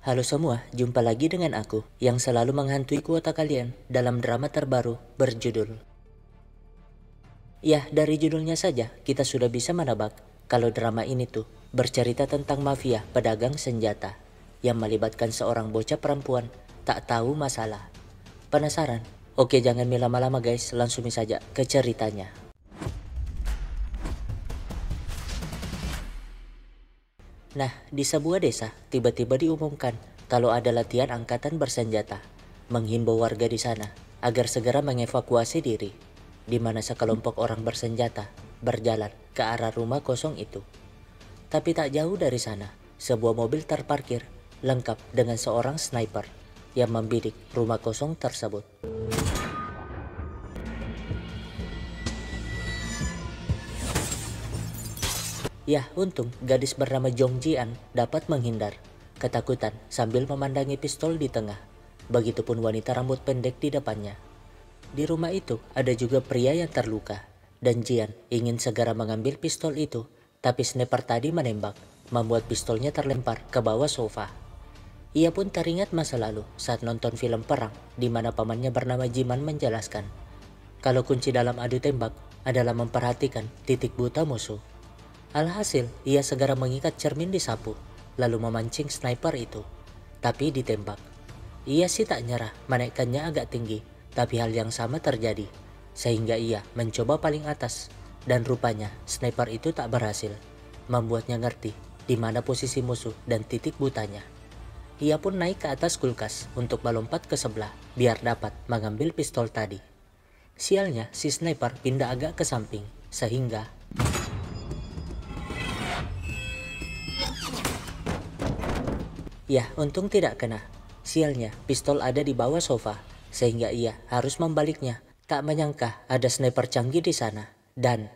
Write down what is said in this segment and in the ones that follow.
Halo semua, jumpa lagi dengan aku yang selalu menghantui kuota kalian dalam drama terbaru berjudul. Ya, dari judulnya saja kita sudah bisa menebak kalau drama ini tuh bercerita tentang mafia pedagang senjata yang melibatkan seorang bocah perempuan tak tahu masalah. Penasaran? Oke, jangan lama-lama guys, langsung saja ke ceritanya. Nah, di sebuah desa, tiba-tiba diumumkan kalau ada latihan angkatan bersenjata, menghimbau warga di sana agar segera mengevakuasi diri, di mana sekelompok orang bersenjata berjalan ke arah rumah kosong itu. Tapi tak jauh dari sana, sebuah mobil terparkir, lengkap dengan seorang sniper yang membidik rumah kosong tersebut. Ya, untung gadis bernama Jong Jian dapat menghindar ketakutan sambil memandangi pistol di tengah. Begitupun wanita rambut pendek di depannya. Di rumah itu ada juga pria yang terluka, dan Jian ingin segera mengambil pistol itu, tapi sniper tadi menembak, membuat pistolnya terlempar ke bawah sofa. Ia pun teringat masa lalu saat nonton film perang di mana pamannya bernama Jiman menjelaskan kalau kunci dalam adu tembak adalah memperhatikan titik buta musuh. Alhasil, ia segera mengikat cermin di sapu, lalu memancing sniper itu. Tapi ditembak. Ia sih tak nyerah, menaikkannya agak tinggi, tapi hal yang sama terjadi. Sehingga ia mencoba paling atas, dan rupanya sniper itu tak berhasil. Membuatnya ngerti di mana posisi musuh dan titik butanya. Ia pun naik ke atas kulkas untuk melompat ke sebelah, biar dapat mengambil pistol tadi. Sialnya, si sniper pindah agak ke samping, sehingga ya, untung tidak kena. Sialnya, pistol ada di bawah sofa, sehingga ia harus membaliknya. Tak menyangka ada sniper canggih di sana. Dan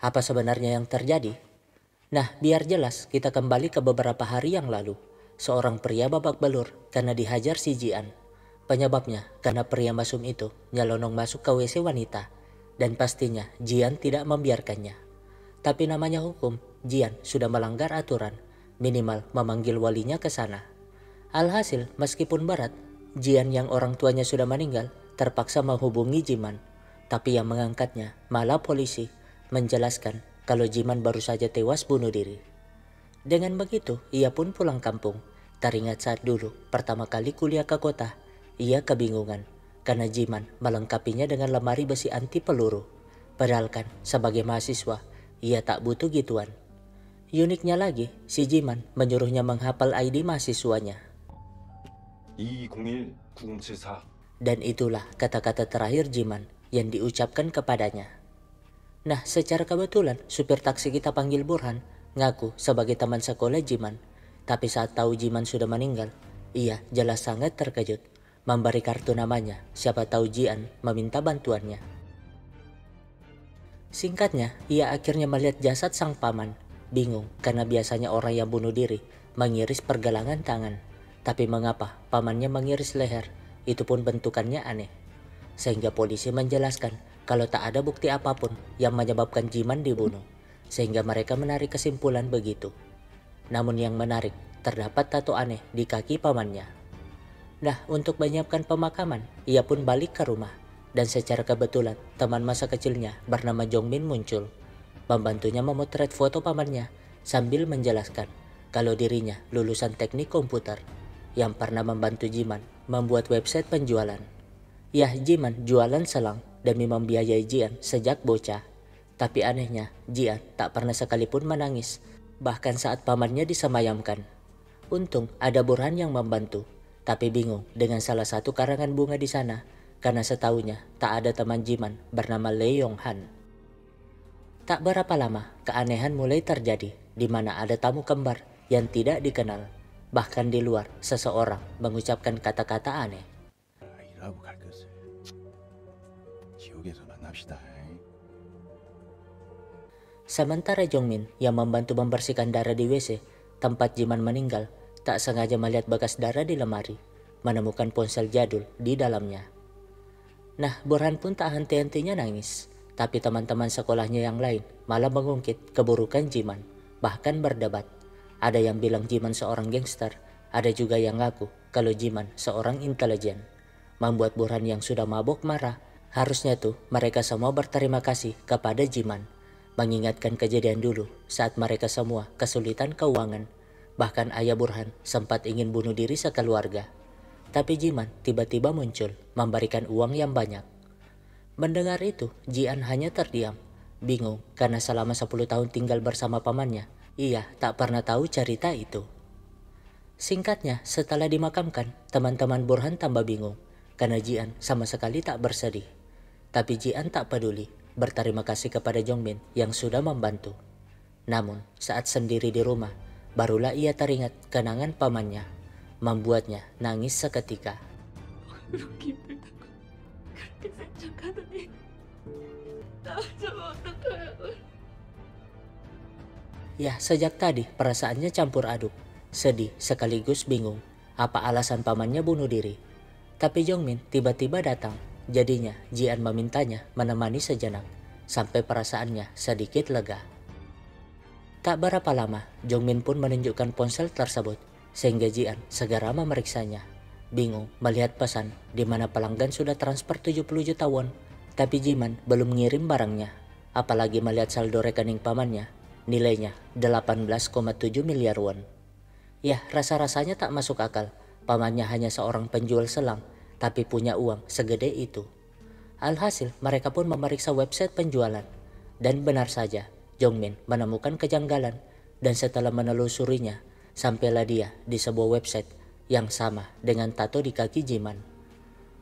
apa sebenarnya yang terjadi? Nah, biar jelas, kita kembali ke beberapa hari yang lalu. Seorang pria babak belur karena dihajar si Jian. Penyebabnya karena pria mesum itu nyelonong masuk ke WC wanita. Dan pastinya Jian tidak membiarkannya. Tapi namanya hukum, Jian sudah melanggar aturan, minimal memanggil walinya ke sana. Alhasil, meskipun berat, Jian yang orang tuanya sudah meninggal terpaksa menghubungi Jiman. Tapi yang mengangkatnya malah polisi, menjelaskan kalau Jiman baru saja tewas bunuh diri. Dengan begitu, ia pun pulang kampung. Teringat saat dulu pertama kali kuliah ke kota, ia kebingungan karena Jiman melengkapinya dengan lemari besi anti peluru. Padahal kan sebagai mahasiswa, ia tak butuh gituan. Uniknya lagi, si Jiman menyuruhnya menghafal ID mahasiswanya. 2201-9074. Dan itulah kata-kata terakhir Jiman yang diucapkan kepadanya. Nah, secara kebetulan supir taksi kita panggil Burhan ngaku sebagai teman sekolah Jiman. Tapi saat tahu Jiman sudah meninggal, ia jelas sangat terkejut. Memberi kartu namanya, siapa tahu Jian meminta bantuannya. Singkatnya, ia akhirnya melihat jasad sang paman. Bingung karena biasanya orang yang bunuh diri mengiris pergelangan tangan. Tapi mengapa pamannya mengiris leher? Itu pun bentukannya aneh. Sehingga polisi menjelaskan kalau tak ada bukti apapun yang menyebabkan Jiman dibunuh. Sehingga mereka menarik kesimpulan begitu. Namun yang menarik, terdapat tato aneh di kaki pamannya. Nah, untuk menyiapkan pemakaman, ia pun balik ke rumah. Dan secara kebetulan, teman masa kecilnya bernama Jongmin muncul. Membantunya memotret foto pamannya sambil menjelaskan kalau dirinya lulusan teknik komputer yang pernah membantu Jiman membuat website penjualan. Ya, Jiman jualan selang demi membiayai Jian sejak bocah. Tapi anehnya, Jian tak pernah sekalipun menangis, bahkan saat pamannya disemayamkan. Untung ada Burhan yang membantu, tapi bingung dengan salah satu karangan bunga di sana. Karena setahunya tak ada teman Jiman bernama Lee Yong Han. Tak berapa lama, keanehan mulai terjadi di mana ada tamu kembar yang tidak dikenal. Bahkan di luar, seseorang mengucapkan kata-kata aneh. Sementara Jongmin yang membantu membersihkan darah di WC, tempat Jiman meninggal, tak sengaja melihat bekas darah di lemari, menemukan ponsel jadul di dalamnya. Nah, Burhan pun tak henti-hentinya nangis. Tapi teman-teman sekolahnya yang lain malah mengungkit keburukan Jiman, bahkan berdebat Ada yang bilang Jiman seorang gangster, ada juga yang ngaku kalau Jiman seorang intelijen. Membuat Burhan yang sudah mabuk marah. Harusnya tuh mereka semua berterima kasih kepada Jiman. Mengingatkan kejadian dulu saat mereka semua kesulitan keuangan. Bahkan ayah Burhan sempat ingin bunuh diri sekeluarga. Tapi Jiman tiba-tiba muncul memberikan uang yang banyak. Mendengar itu, Jian hanya terdiam. Bingung karena selama 10 tahun tinggal bersama pamannya, ia tak pernah tahu cerita itu. Singkatnya, setelah dimakamkan, teman-teman Burhan tambah bingung karena Jian sama sekali tak bersedih. Tapi Jian tak peduli, berterima kasih kepada Jongmin yang sudah membantu. Namun, saat sendiri di rumah, barulah ia teringat kenangan pamannya, membuatnya nangis seketika. Ya, sejak tadi perasaannya campur aduk, sedih sekaligus bingung apa alasan pamannya bunuh diri. Tapi Jongmin tiba-tiba datang, jadinya Jian memintanya menemani sejenak, sampai perasaannya sedikit lega. Tak berapa lama, Jongmin pun menunjukkan ponsel tersebut, sehingga Jian segera memeriksanya. Bingung melihat pesan di mana pelanggan sudah transfer 70 juta won, tapi Jiman belum mengirim barangnya. Apalagi melihat saldo rekening pamannya, nilainya 18,7 miliar won. Ya, rasa-rasanya tak masuk akal. Pamannya hanya seorang penjual selang, tapi punya uang segede itu. Alhasil, mereka pun memeriksa website penjualan. Dan benar saja, Jongmin menemukan kejanggalan. Dan setelah menelusurinya, sampailah dia di sebuah website yang sama dengan tato di kaki Jiman.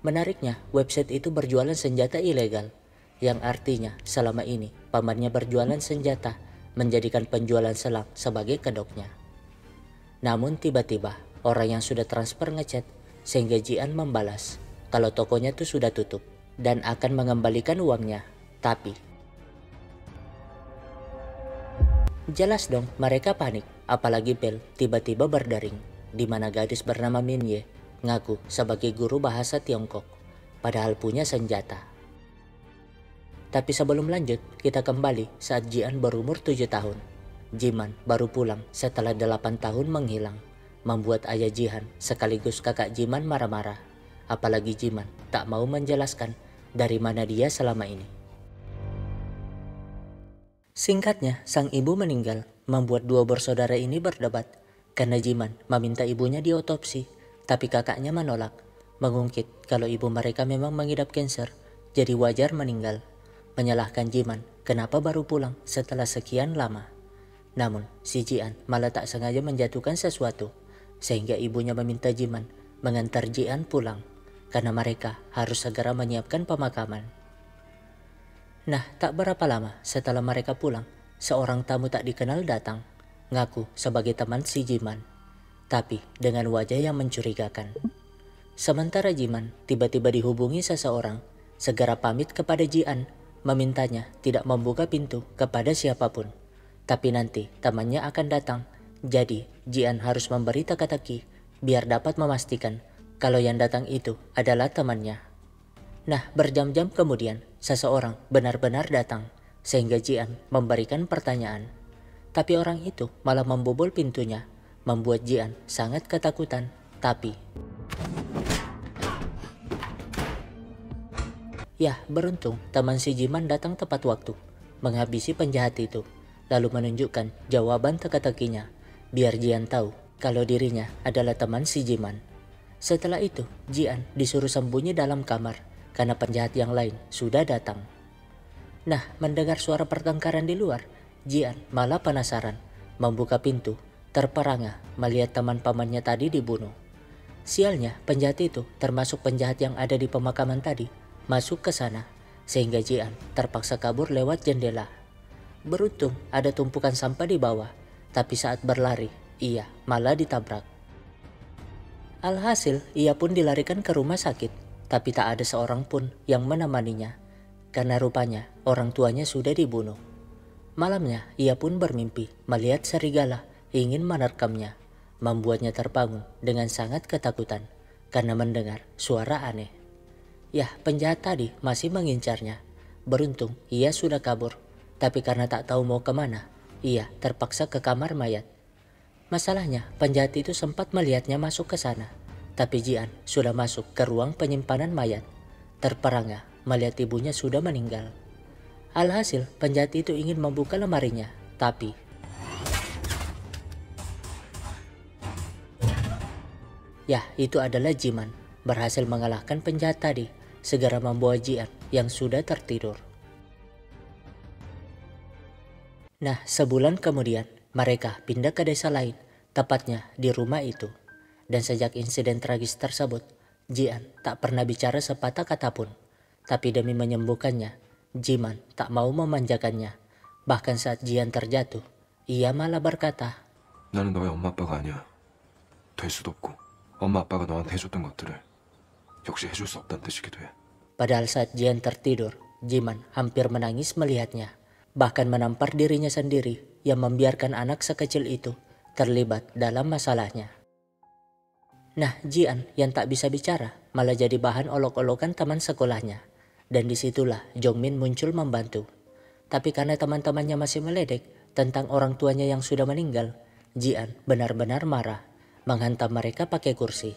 Menariknya, website itu berjualan senjata ilegal, yang artinya selama ini pamannya berjualan senjata, menjadikan penjualan selang sebagai kedoknya. Namun tiba-tiba, orang yang sudah transfer ngechat, sehingga Jian membalas kalau tokonya tuh sudah tutup dan akan mengembalikan uangnya. Tapi jelas dong mereka panik, apalagi bel tiba-tiba berdering, di mana gadis bernama Min Ye ngaku sebagai guru bahasa Tiongkok, padahal punya senjata. Tapi sebelum lanjut, kita kembali saat Jian berumur 7 tahun. Jiman baru pulang setelah 8 tahun menghilang, membuat ayah Jihan sekaligus kakak Jiman marah-marah. Apalagi Jiman tak mau menjelaskan dari mana dia selama ini. Singkatnya, sang ibu meninggal, membuat dua bersaudara ini berdebat. Karena Jiman meminta ibunya diotopsi, tapi kakaknya menolak, mengungkit kalau ibu mereka memang mengidap kanker, jadi wajar meninggal. Menyalahkan Jiman kenapa baru pulang setelah sekian lama. Namun, si Jian malah tak sengaja menjatuhkan sesuatu, sehingga ibunya meminta Jiman mengantar Jian pulang, karena mereka harus segera menyiapkan pemakaman. Nah, tak berapa lama setelah mereka pulang, seorang tamu tak dikenal datang, ngaku sebagai teman si Jiman, tapi dengan wajah yang mencurigakan. Sementara Jiman tiba-tiba dihubungi seseorang, segera pamit kepada Jian, memintanya tidak membuka pintu kepada siapapun. Tapi nanti temannya akan datang, jadi Jian harus memberi teka-teki biar dapat memastikan kalau yang datang itu adalah temannya. Nah, berjam-jam kemudian, seseorang benar-benar datang, sehingga Jian memberikan pertanyaan. Tapi orang itu malah membobol pintunya, membuat Jian sangat ketakutan. Tapi ya, beruntung teman si Jiman datang tepat waktu, menghabisi penjahat itu, lalu menunjukkan jawaban teka-tekinya, biar Jian tahu kalau dirinya adalah teman si Jiman. Setelah itu, Jian disuruh sembunyi dalam kamar, karena penjahat yang lain sudah datang. Nah, mendengar suara pertengkaran di luar, Jian malah penasaran, membuka pintu, terperangah melihat teman pamannya tadi dibunuh. Sialnya, penjahat itu, termasuk penjahat yang ada di pemakaman tadi, masuk ke sana, sehingga Jian terpaksa kabur lewat jendela. Beruntung ada tumpukan sampah di bawah, tapi saat berlari, ia malah ditabrak. Alhasil, ia pun dilarikan ke rumah sakit, tapi tak ada seorang pun yang menemaninya, karena rupanya orang tuanya sudah dibunuh. Malamnya, ia pun bermimpi melihat serigala ingin menerkamnya, membuatnya terbangun dengan sangat ketakutan, karena mendengar suara aneh. Ya, penjahat tadi masih mengincarnya. Beruntung ia sudah kabur, tapi karena tak tahu mau kemana, ia terpaksa ke kamar mayat. Masalahnya, penjahat itu sempat melihatnya masuk ke sana, tapi Jian sudah masuk ke ruang penyimpanan mayat. Terperangah melihat ibunya sudah meninggal. Alhasil, penjahat itu ingin membuka lemarinya, tapi ya, itu adalah Jiman, berhasil mengalahkan penjahat tadi, segera membawa Jian yang sudah tertidur. Nah, sebulan kemudian, mereka pindah ke desa lain, tepatnya di rumah itu. Dan sejak insiden tragis tersebut, Jian tak pernah bicara sepatah kata pun. Tapi demi menyembuhkannya, Jiman tak mau memanjakannya. Bahkan saat Jian terjatuh, ia malah berkata, 나는 너의 엄마 아빠가 아니야. 될 수도 없고 엄마 아빠가 너한테 해줬던 것들을 역시 해줄 수 없다는 뜻이기도 해. Padahal saat Jian tertidur, Jiman hampir menangis melihatnya. Bahkan menampar dirinya sendiri yang membiarkan anak sekecil itu terlibat dalam masalahnya. Nah, Jian yang tak bisa bicara malah jadi bahan olok-olokan teman sekolahnya. Dan disitulah Jongmin muncul membantu. Tapi karena teman-temannya masih meledek tentang orang tuanya yang sudah meninggal, Jian benar-benar marah, menghantam mereka pakai kursi.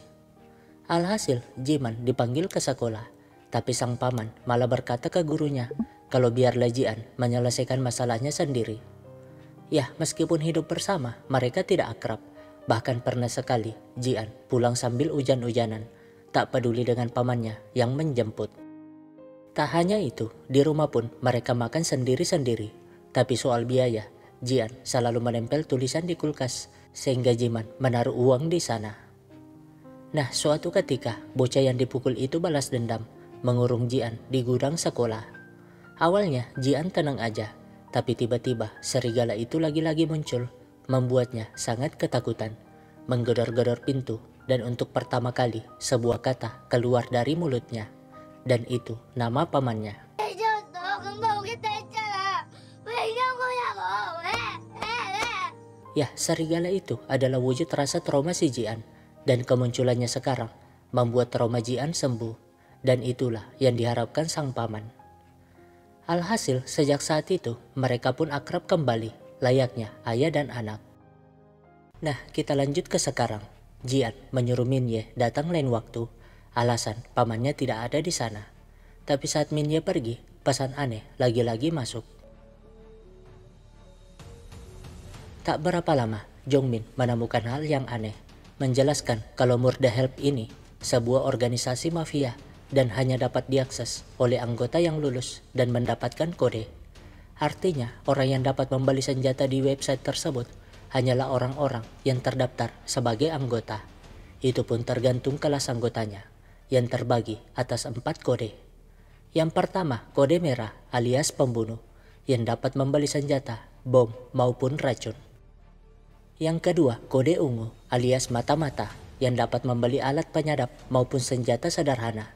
Alhasil, Jiman dipanggil ke sekolah, tapi sang paman malah berkata ke gurunya kalau biarlah Jian menyelesaikan masalahnya sendiri. Ya, meskipun hidup bersama, mereka tidak akrab. Bahkan pernah sekali Jian pulang sambil hujan-hujanan, tak peduli dengan pamannya yang menjemput. Tak hanya itu, di rumah pun mereka makan sendiri-sendiri. Tapi soal biaya, Jian selalu menempel tulisan di kulkas, sehingga Jiman menaruh uang di sana. Nah, suatu ketika, bocah yang dipukul itu balas dendam, mengurung Jian di gudang sekolah. Awalnya, Jian tenang aja, tapi tiba-tiba serigala itu lagi-lagi muncul, membuatnya sangat ketakutan, menggedor-gedor pintu, dan untuk pertama kali sebuah kata keluar dari mulutnya. Dan itu nama pamannya. Ya, serigala itu adalah wujud rasa trauma si Jian, dan kemunculannya sekarang membuat trauma Jian sembuh, dan itulah yang diharapkan sang paman. Alhasil, sejak saat itu mereka pun akrab kembali, layaknya ayah dan anak. Nah, kita lanjut ke sekarang. Jian menyuruh Minye datang lain waktu. Alasan pamannya tidak ada di sana. Tapi saat Minye pergi, pesan aneh lagi-lagi masuk. Tak berapa lama, Jongmin menemukan hal yang aneh. Menjelaskan kalau Murda Help ini sebuah organisasi mafia dan hanya dapat diakses oleh anggota yang lulus dan mendapatkan kode. Artinya, orang yang dapat membeli senjata di website tersebut hanyalah orang-orang yang terdaftar sebagai anggota. Itu pun tergantung kelas anggotanya, yang terbagi atas 4 kode. Yang pertama, kode merah alias pembunuh, yang dapat membeli senjata, bom maupun racun. Yang kedua, kode ungu alias mata-mata, yang dapat membeli alat penyadap maupun senjata sederhana.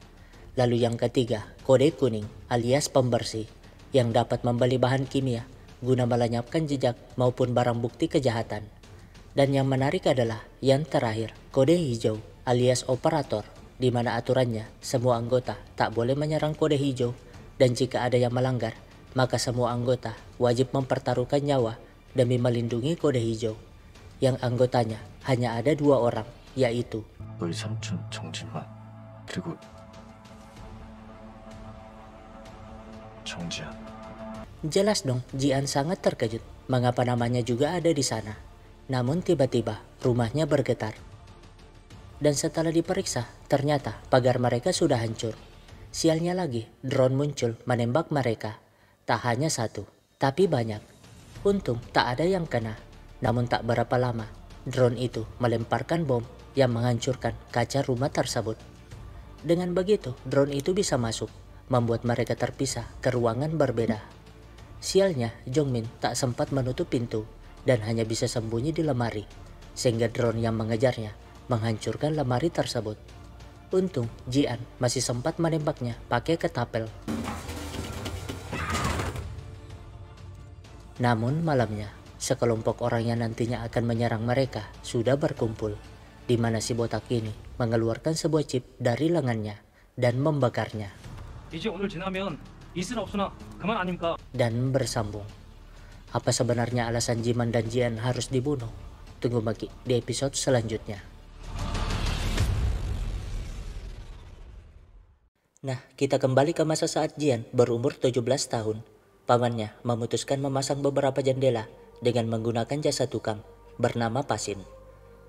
Lalu yang ketiga, kode kuning alias pembersih, yang dapat membeli bahan kimia guna melenyapkan jejak maupun barang bukti kejahatan. Dan yang menarik adalah yang terakhir, kode hijau alias operator, di mana aturannya semua anggota tak boleh menyerang kode hijau, dan jika ada yang melanggar, maka semua anggota wajib mempertaruhkan nyawa demi melindungi kode hijau. Yang anggotanya hanya ada 2 orang, yaitu 너희 삼촌 정진만 그리고 정지한. Jelas dong, Jian sangat terkejut mengapa namanya juga ada di sana. Namun tiba-tiba rumahnya bergetar. Dan setelah diperiksa, ternyata pagar mereka sudah hancur. Sialnya lagi, drone muncul menembak mereka. Tak hanya 1, tapi banyak. Untung tak ada yang kena. Namun tak berapa lama, drone itu melemparkan bom yang menghancurkan kaca rumah tersebut. Dengan begitu, drone itu bisa masuk, membuat mereka terpisah ke ruangan berbeda. Sialnya, Jongmin tak sempat menutup pintu dan hanya bisa sembunyi di lemari, sehingga drone yang mengejarnya menghancurkan lemari tersebut. Untung Jian masih sempat menembaknya pakai ketapel. Namun malamnya, sekelompok orang yang nantinya akan menyerang mereka sudah berkumpul, di mana si botak ini mengeluarkan sebuah chip dari lengannya dan membakarnya. Dan bersambung. Apa sebenarnya alasan Jiman dan Jian harus dibunuh? Tunggu Maki di episode selanjutnya. Nah, kita kembali ke masa saat Jian berumur 17 tahun. Pamannya memutuskan memasang beberapa jendela dengan menggunakan jasa tukang bernama Pasin.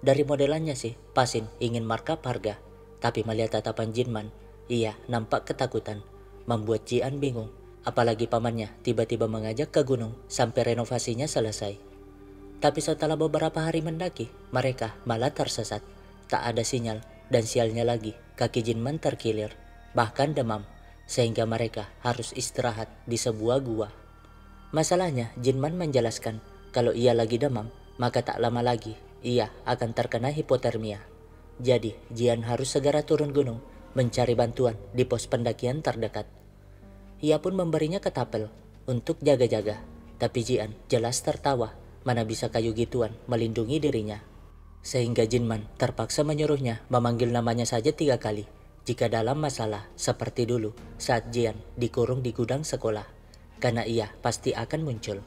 Dari modelannya sih, Pasin ingin markup harga, tapi melihat tatapan Jinman, ia nampak ketakutan, membuat Jian bingung. Apalagi pamannya tiba-tiba mengajak ke gunung sampai renovasinya selesai. Tapi setelah beberapa hari mendaki, mereka malah tersesat. Tak ada sinyal, dan sialnya lagi, kaki Jinman terkilir, bahkan demam, sehingga mereka harus istirahat di sebuah gua. Masalahnya, Jinman menjelaskan kalau ia lagi demam, maka tak lama lagi ia akan terkena hipotermia. Jadi, Jian harus segera turun gunung mencari bantuan di pos pendakian terdekat. Ia pun memberinya ketapel untuk jaga-jaga, tapi Jian jelas tertawa, mana bisa kayu gituan melindungi dirinya. Sehingga Jinman terpaksa menyuruhnya memanggil namanya saja 3 kali jika dalam masalah, seperti dulu saat Jian dikurung di gudang sekolah, karena ia pasti akan muncul.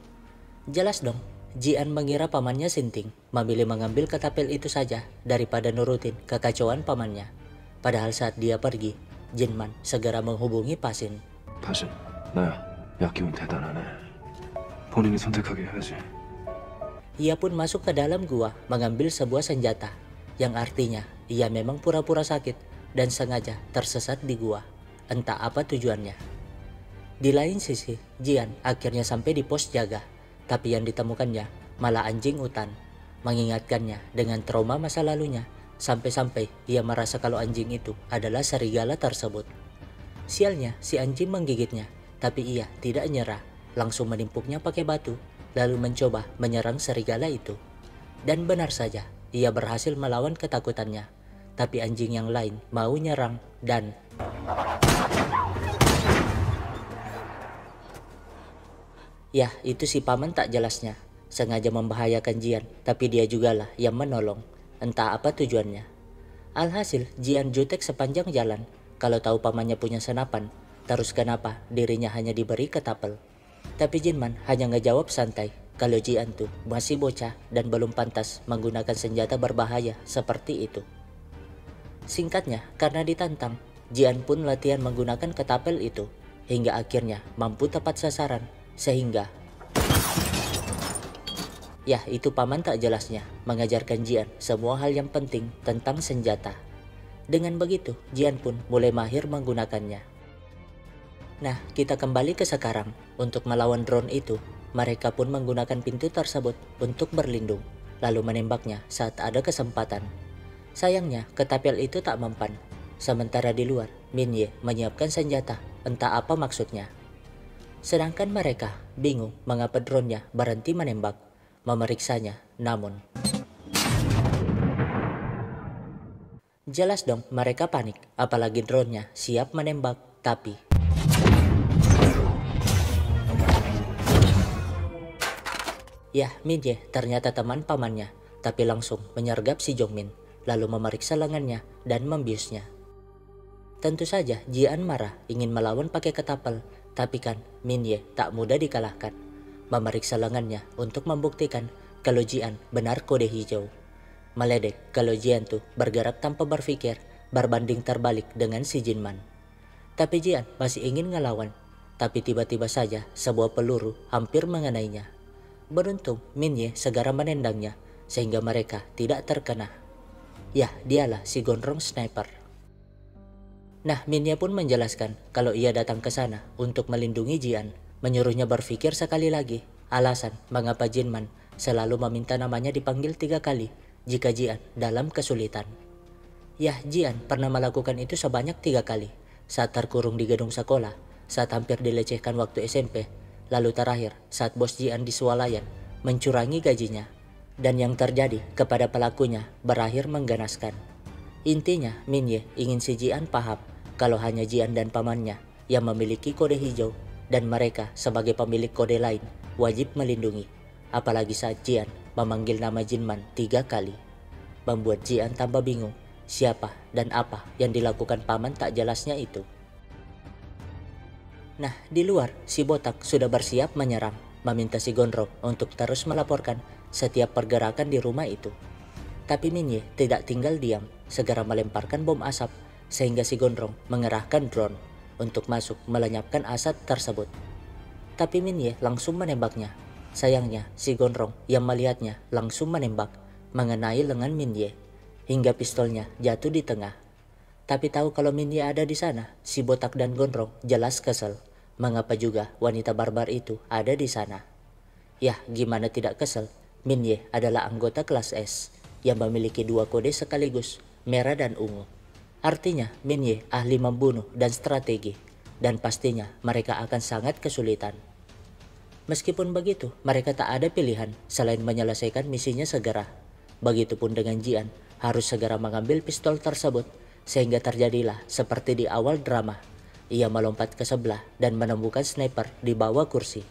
Jelas dong, Jian mengira pamannya sinting, memilih mengambil ketapel itu saja daripada nurutin kekacauan pamannya. Padahal saat dia pergi, Jinman segera menghubungi Pasin. 다시 나야. 약기운 대단하네. 본인이 선택하게 해야지. Ia pun masuk ke dalam gua mengambil sebuah senjata, yang artinya ia memang pura-pura sakit dan sengaja tersesat di gua. Entah apa tujuannya. Di lain sisi, Jian akhirnya sampai di pos jaga, tapi yang ditemukannya malah anjing hutan, mengingatkannya dengan trauma masa lalunya, sampai-sampai ia merasa kalau anjing itu adalah serigala tersebut. Sialnya, si anjing menggigitnya, tapi ia tidak nyerah, langsung menimpuknya pakai batu, lalu mencoba menyerang serigala itu. Dan benar saja, ia berhasil melawan ketakutannya, tapi anjing yang lain mau nyerang dan... Ya, itu si paman tak jelasnya, sengaja membahayakan Jian, tapi dia jugalah yang menolong, entah apa tujuannya. Alhasil, Jian jutek sepanjang jalan, kalau tahu pamannya punya senapan, terus kenapa dirinya hanya diberi ketapel. Tapi Jinman hanya ngejawab santai kalau Jian tuh masih bocah dan belum pantas menggunakan senjata berbahaya seperti itu. Singkatnya, karena ditantang, Jian pun latihan menggunakan ketapel itu, hingga akhirnya mampu tepat sasaran, sehingga... Ya, itu paman tak jelasnya, mengajarkan Jian semua hal yang penting tentang senjata. Dengan begitu, Jian pun mulai mahir menggunakannya. Nah, kita kembali ke sekarang. Untuk melawan drone itu, mereka pun menggunakan pintu tersebut untuk berlindung, lalu menembaknya saat ada kesempatan. Sayangnya, ketapel itu tak mempan. Sementara di luar, Min Ye menyiapkan senjata, entah apa maksudnya. Sedangkan mereka bingung mengapa drone-nya berhenti menembak. Memeriksanya, namun... Jelas dong mereka panik, apalagi drone-nya siap menembak, tapi... Ya, Min Ye ternyata teman pamannya, tapi langsung menyergap si Jongmin, lalu memeriksa lengannya dan membiusnya. Tentu saja Jian marah ingin melawan pakai ketapel, tapi kan Min Ye tak mudah dikalahkan. Memeriksa lengannya untuk membuktikan kalau Jian benar kode hijau. Meledek kalau Jian tuh bergerak tanpa berpikir, berbanding terbalik dengan si Jinman. Tapi Jian masih ingin ngelawan, tapi tiba-tiba saja sebuah peluru hampir mengenainya. Beruntung Min Ye segera menendangnya, sehingga mereka tidak terkena. Ya, dialah si gondrong sniper. Nah, Min Ye pun menjelaskan kalau ia datang ke sana untuk melindungi Jian, menyuruhnya berpikir sekali lagi alasan mengapa Jinman selalu meminta namanya dipanggil 3 kali jika Jian dalam kesulitan. Ya, Jian pernah melakukan itu sebanyak 3 kali, saat terkurung di gedung sekolah, saat hampir dilecehkan waktu SMP, lalu terakhir saat bos Jian di swalayan mencurangi gajinya, dan yang terjadi kepada pelakunya berakhir mengganaskan. Intinya, Min Ye ingin si Jian paham kalau hanya Jian dan pamannya yang memiliki kode hijau, dan mereka sebagai pemilik kode lain wajib melindungi, apalagi saat Jian memanggil nama Jinman 3 kali. Membuat Jian tambah bingung siapa dan apa yang dilakukan paman tak jelasnya itu. Nah, di luar si botak sudah bersiap menyerang, meminta si gondrong untuk terus melaporkan setiap pergerakan di rumah itu. Tapi Minye tidak tinggal diam, segera melemparkan bom asap sehingga si Gondrong mengerahkan drone untuk masuk melenyapkan asap tersebut. Tapi Minye langsung menembaknya. Sayangnya si Gondrong yang melihatnya langsung menembak mengenai lengan Minye hingga pistolnya jatuh di tengah. Tapi tahu kalau Minye ada di sana, si Botak dan Gondrong jelas kesel. Mengapa juga wanita barbar itu ada di sana? Yah, gimana tidak kesel? Minye adalah anggota kelas S yang memiliki 2 kode sekaligus, merah dan ungu. Artinya Minye ahli membunuh dan strategi, dan pastinya mereka akan sangat kesulitan. Meskipun begitu, mereka tak ada pilihan selain menyelesaikan misinya segera. Begitupun dengan Jian, harus segera mengambil pistol tersebut, sehingga terjadilah seperti di awal drama. Ia melompat ke sebelah dan menemukan sniper di bawah kursi.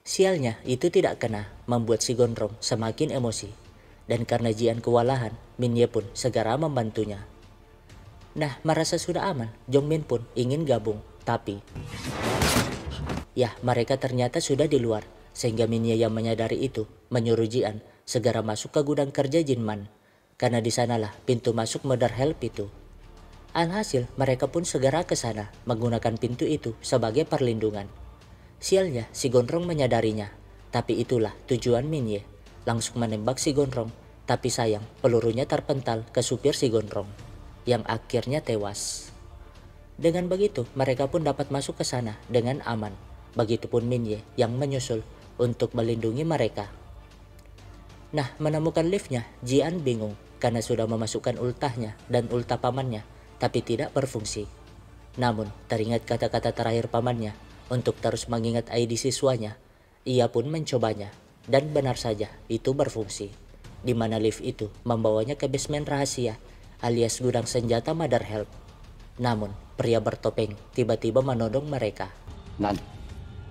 Sialnya itu tidak kena, membuat si Gondrong semakin emosi. Dan karena Jian kewalahan, Minye pun segera membantunya. Nah, merasa sudah aman, Jongmin pun ingin gabung, tapi ya, mereka ternyata sudah di luar, sehingga Minye yang menyadari itu menyuruh Jian segera masuk ke gudang kerja Jinman, karena di sanalah pintu masuk Mother Help itu. Alhasil, mereka pun segera ke sana menggunakan pintu itu sebagai perlindungan. Sialnya, si Gondrong menyadarinya, tapi itulah tujuan Minye, langsung menembak si Gondrong, tapi sayang pelurunya terpental ke supir si Gondrong, yang akhirnya tewas. Dengan begitu, mereka pun dapat masuk ke sana dengan aman. Begitupun Minye yang menyusul untuk melindungi mereka. Nah, menemukan liftnya, Jian bingung karena sudah memasukkan ultahnya dan ultah pamannya, tapi tidak berfungsi. Namun, teringat kata-kata terakhir pamannya untuk terus mengingat ID siswanya. Ia pun mencobanya, dan benar saja itu berfungsi, di mana lift itu membawanya ke basement rahasia alias gudang senjata Mother Help. Namun, pria bertopeng tiba-tiba menodong mereka.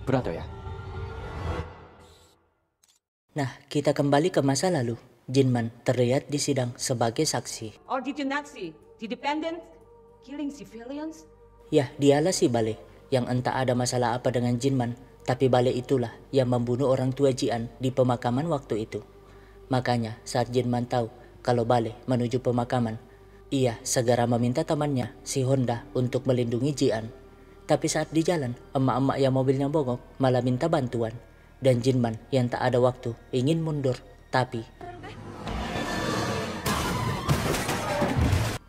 Berado ya? Nah, kita kembali ke masa lalu. Jinman terlihat di sidang sebagai saksi. Or did you not see the dependent killing civilians? Ya, dialah si Bale, yang entah ada masalah apa dengan Jinman, tapi Bale itulah yang membunuh orang tua Jian di pemakaman waktu itu. Makanya saat Jinman tahu kalau Bale menuju pemakaman, ia segera meminta temannya, si Honda, untuk melindungi Jian. Tapi saat di jalan, emak-emak yang mobilnya bongok malah minta bantuan. Dan Jinman yang tak ada waktu ingin mundur, tapi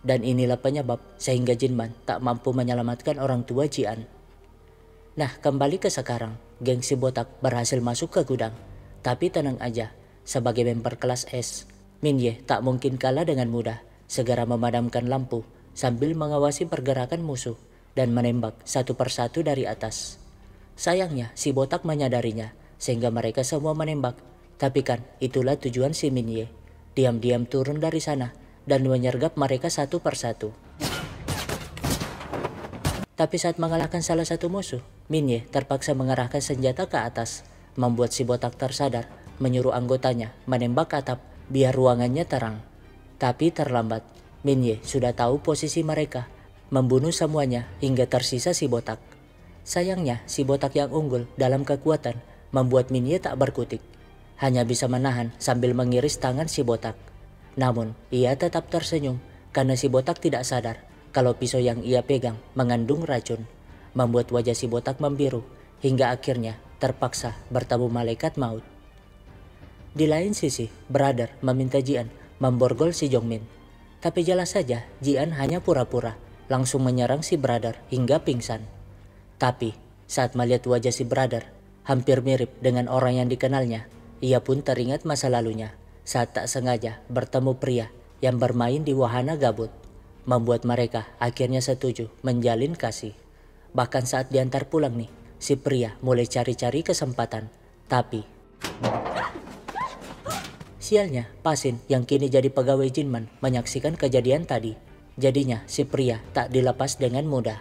dan inilah penyebab sehingga Jinman tak mampu menyelamatkan orang tua Jian. Nah, kembali ke sekarang, geng si Botak berhasil masuk ke gudang. Tapi tenang aja, sebagai member kelas S, Minye tak mungkin kalah dengan mudah. Segera memadamkan lampu sambil mengawasi pergerakan musuh dan menembak satu persatu dari atas. Sayangnya si Botak menyadarinya, sehingga mereka semua menembak. Tapi kan itulah tujuan si Minye, diam-diam turun dari sana dan menyergap mereka satu persatu. Tapi saat mengalahkan salah satu musuh, Minye terpaksa mengarahkan senjata ke atas, membuat si Botak tersadar, menyuruh anggotanya menembak atap biar ruangannya terang. Tapi terlambat, Minye sudah tahu posisi mereka, membunuh semuanya hingga tersisa si Botak. Sayangnya si Botak yang unggul dalam kekuatan membuat Minye tak berkutik, hanya bisa menahan sambil mengiris tangan si Botak. Namun ia tetap tersenyum karena si Botak tidak sadar kalau pisau yang ia pegang mengandung racun, membuat wajah si Botak membiru hingga akhirnya terpaksa bertemu malaikat maut. Di lain sisi, Brother meminta Jian memborgol si Jongmin. Tapi jelas saja Jian hanya pura-pura, langsung menyerang si Brother hingga pingsan. Tapi saat melihat wajah si Brother hampir mirip dengan orang yang dikenalnya, ia pun teringat masa lalunya saat tak sengaja bertemu pria yang bermain di wahana gabut, membuat mereka akhirnya setuju menjalin kasih. Bahkan saat diantar pulang nih, si pria mulai cari-cari kesempatan. Tapi sialnya, Pasin yang kini jadi pegawai Jinman menyaksikan kejadian tadi. Jadinya si pria tak dilepas dengan mudah.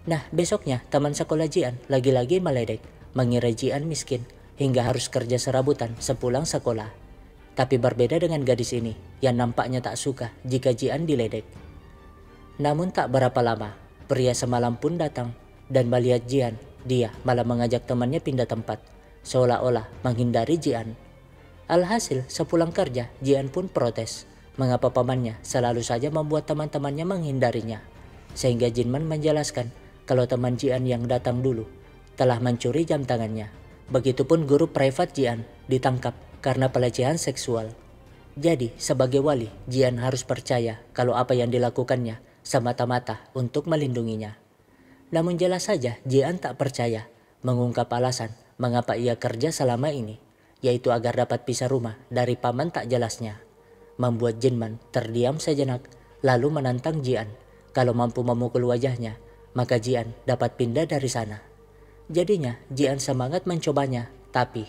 Nah, besoknya teman sekolah Jian lagi-lagi meledek, mengira Jian miskin hingga harus kerja serabutan sepulang sekolah. Tapi berbeda dengan gadis ini yang nampaknya tak suka jika Jian diledek. Namun tak berapa lama, pria semalam pun datang dan melihat Jian. Dia malah mengajak temannya pindah tempat, seolah-olah menghindari Jian. Alhasil, sepulang kerja, Jian pun protes mengapa pamannya selalu saja membuat teman-temannya menghindarinya. Sehingga Jinman menjelaskan kalau teman Jian yang datang dulu telah mencuri jam tangannya. Begitupun guru privat Jian ditangkap karena pelecehan seksual. Jadi, sebagai wali, Jian harus percaya kalau apa yang dilakukannya semata-mata untuk melindunginya. Namun jelas saja Jian tak percaya, mengungkap alasan mengapa ia kerja selama ini, yaitu agar dapat pisah rumah dari paman tak jelasnya. Membuat Jinman terdiam sejenak, lalu menantang Jian. Kalau mampu memukul wajahnya, maka Jian dapat pindah dari sana. Jadinya Jian semangat mencobanya, tapi...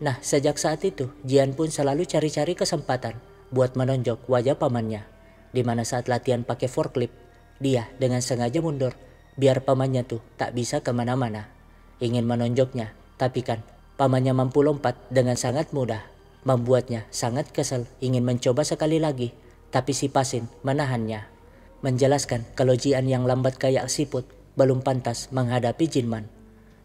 Nah, sejak saat itu, Jian pun selalu cari-cari kesempatan buat menonjok wajah pamannya. Di mana saat latihan pakai forklift, dia dengan sengaja mundur, biar pamannya tuh tak bisa kemana-mana. Ingin menonjoknya, tapi kan pamannya mampu lompat dengan sangat mudah. Membuatnya sangat kesal, ingin mencoba sekali lagi, tapi si Pasin menahannya. Menjelaskan kalau Jian yang lambat kayak siput belum pantas menghadapi Jinman.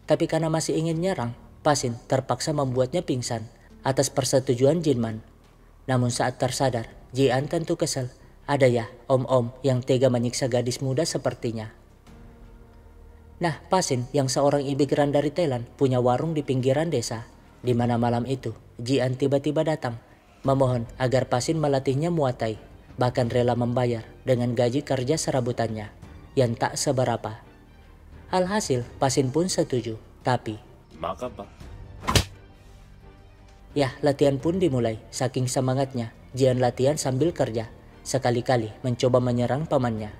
Tapi karena masih ingin nyerang, Pasin terpaksa membuatnya pingsan atas persetujuan Jinman. Namun saat tersadar, Jian tentu kesal. Ada ya om-om yang tega menyiksa gadis muda sepertinya. Nah, Pasin yang seorang imigran dari Thailand punya warung di pinggiran desa. Di mana malam itu, Jian tiba-tiba datang, memohon agar Pasin melatihnya Muay Thai. Bahkan rela membayar dengan gaji kerja serabutannya yang tak seberapa. Alhasil, Pasin pun setuju, tapi... Ya, latihan pun dimulai. Saking semangatnya, Jian latihan sambil kerja. Sekali-kali mencoba menyerang pamannya.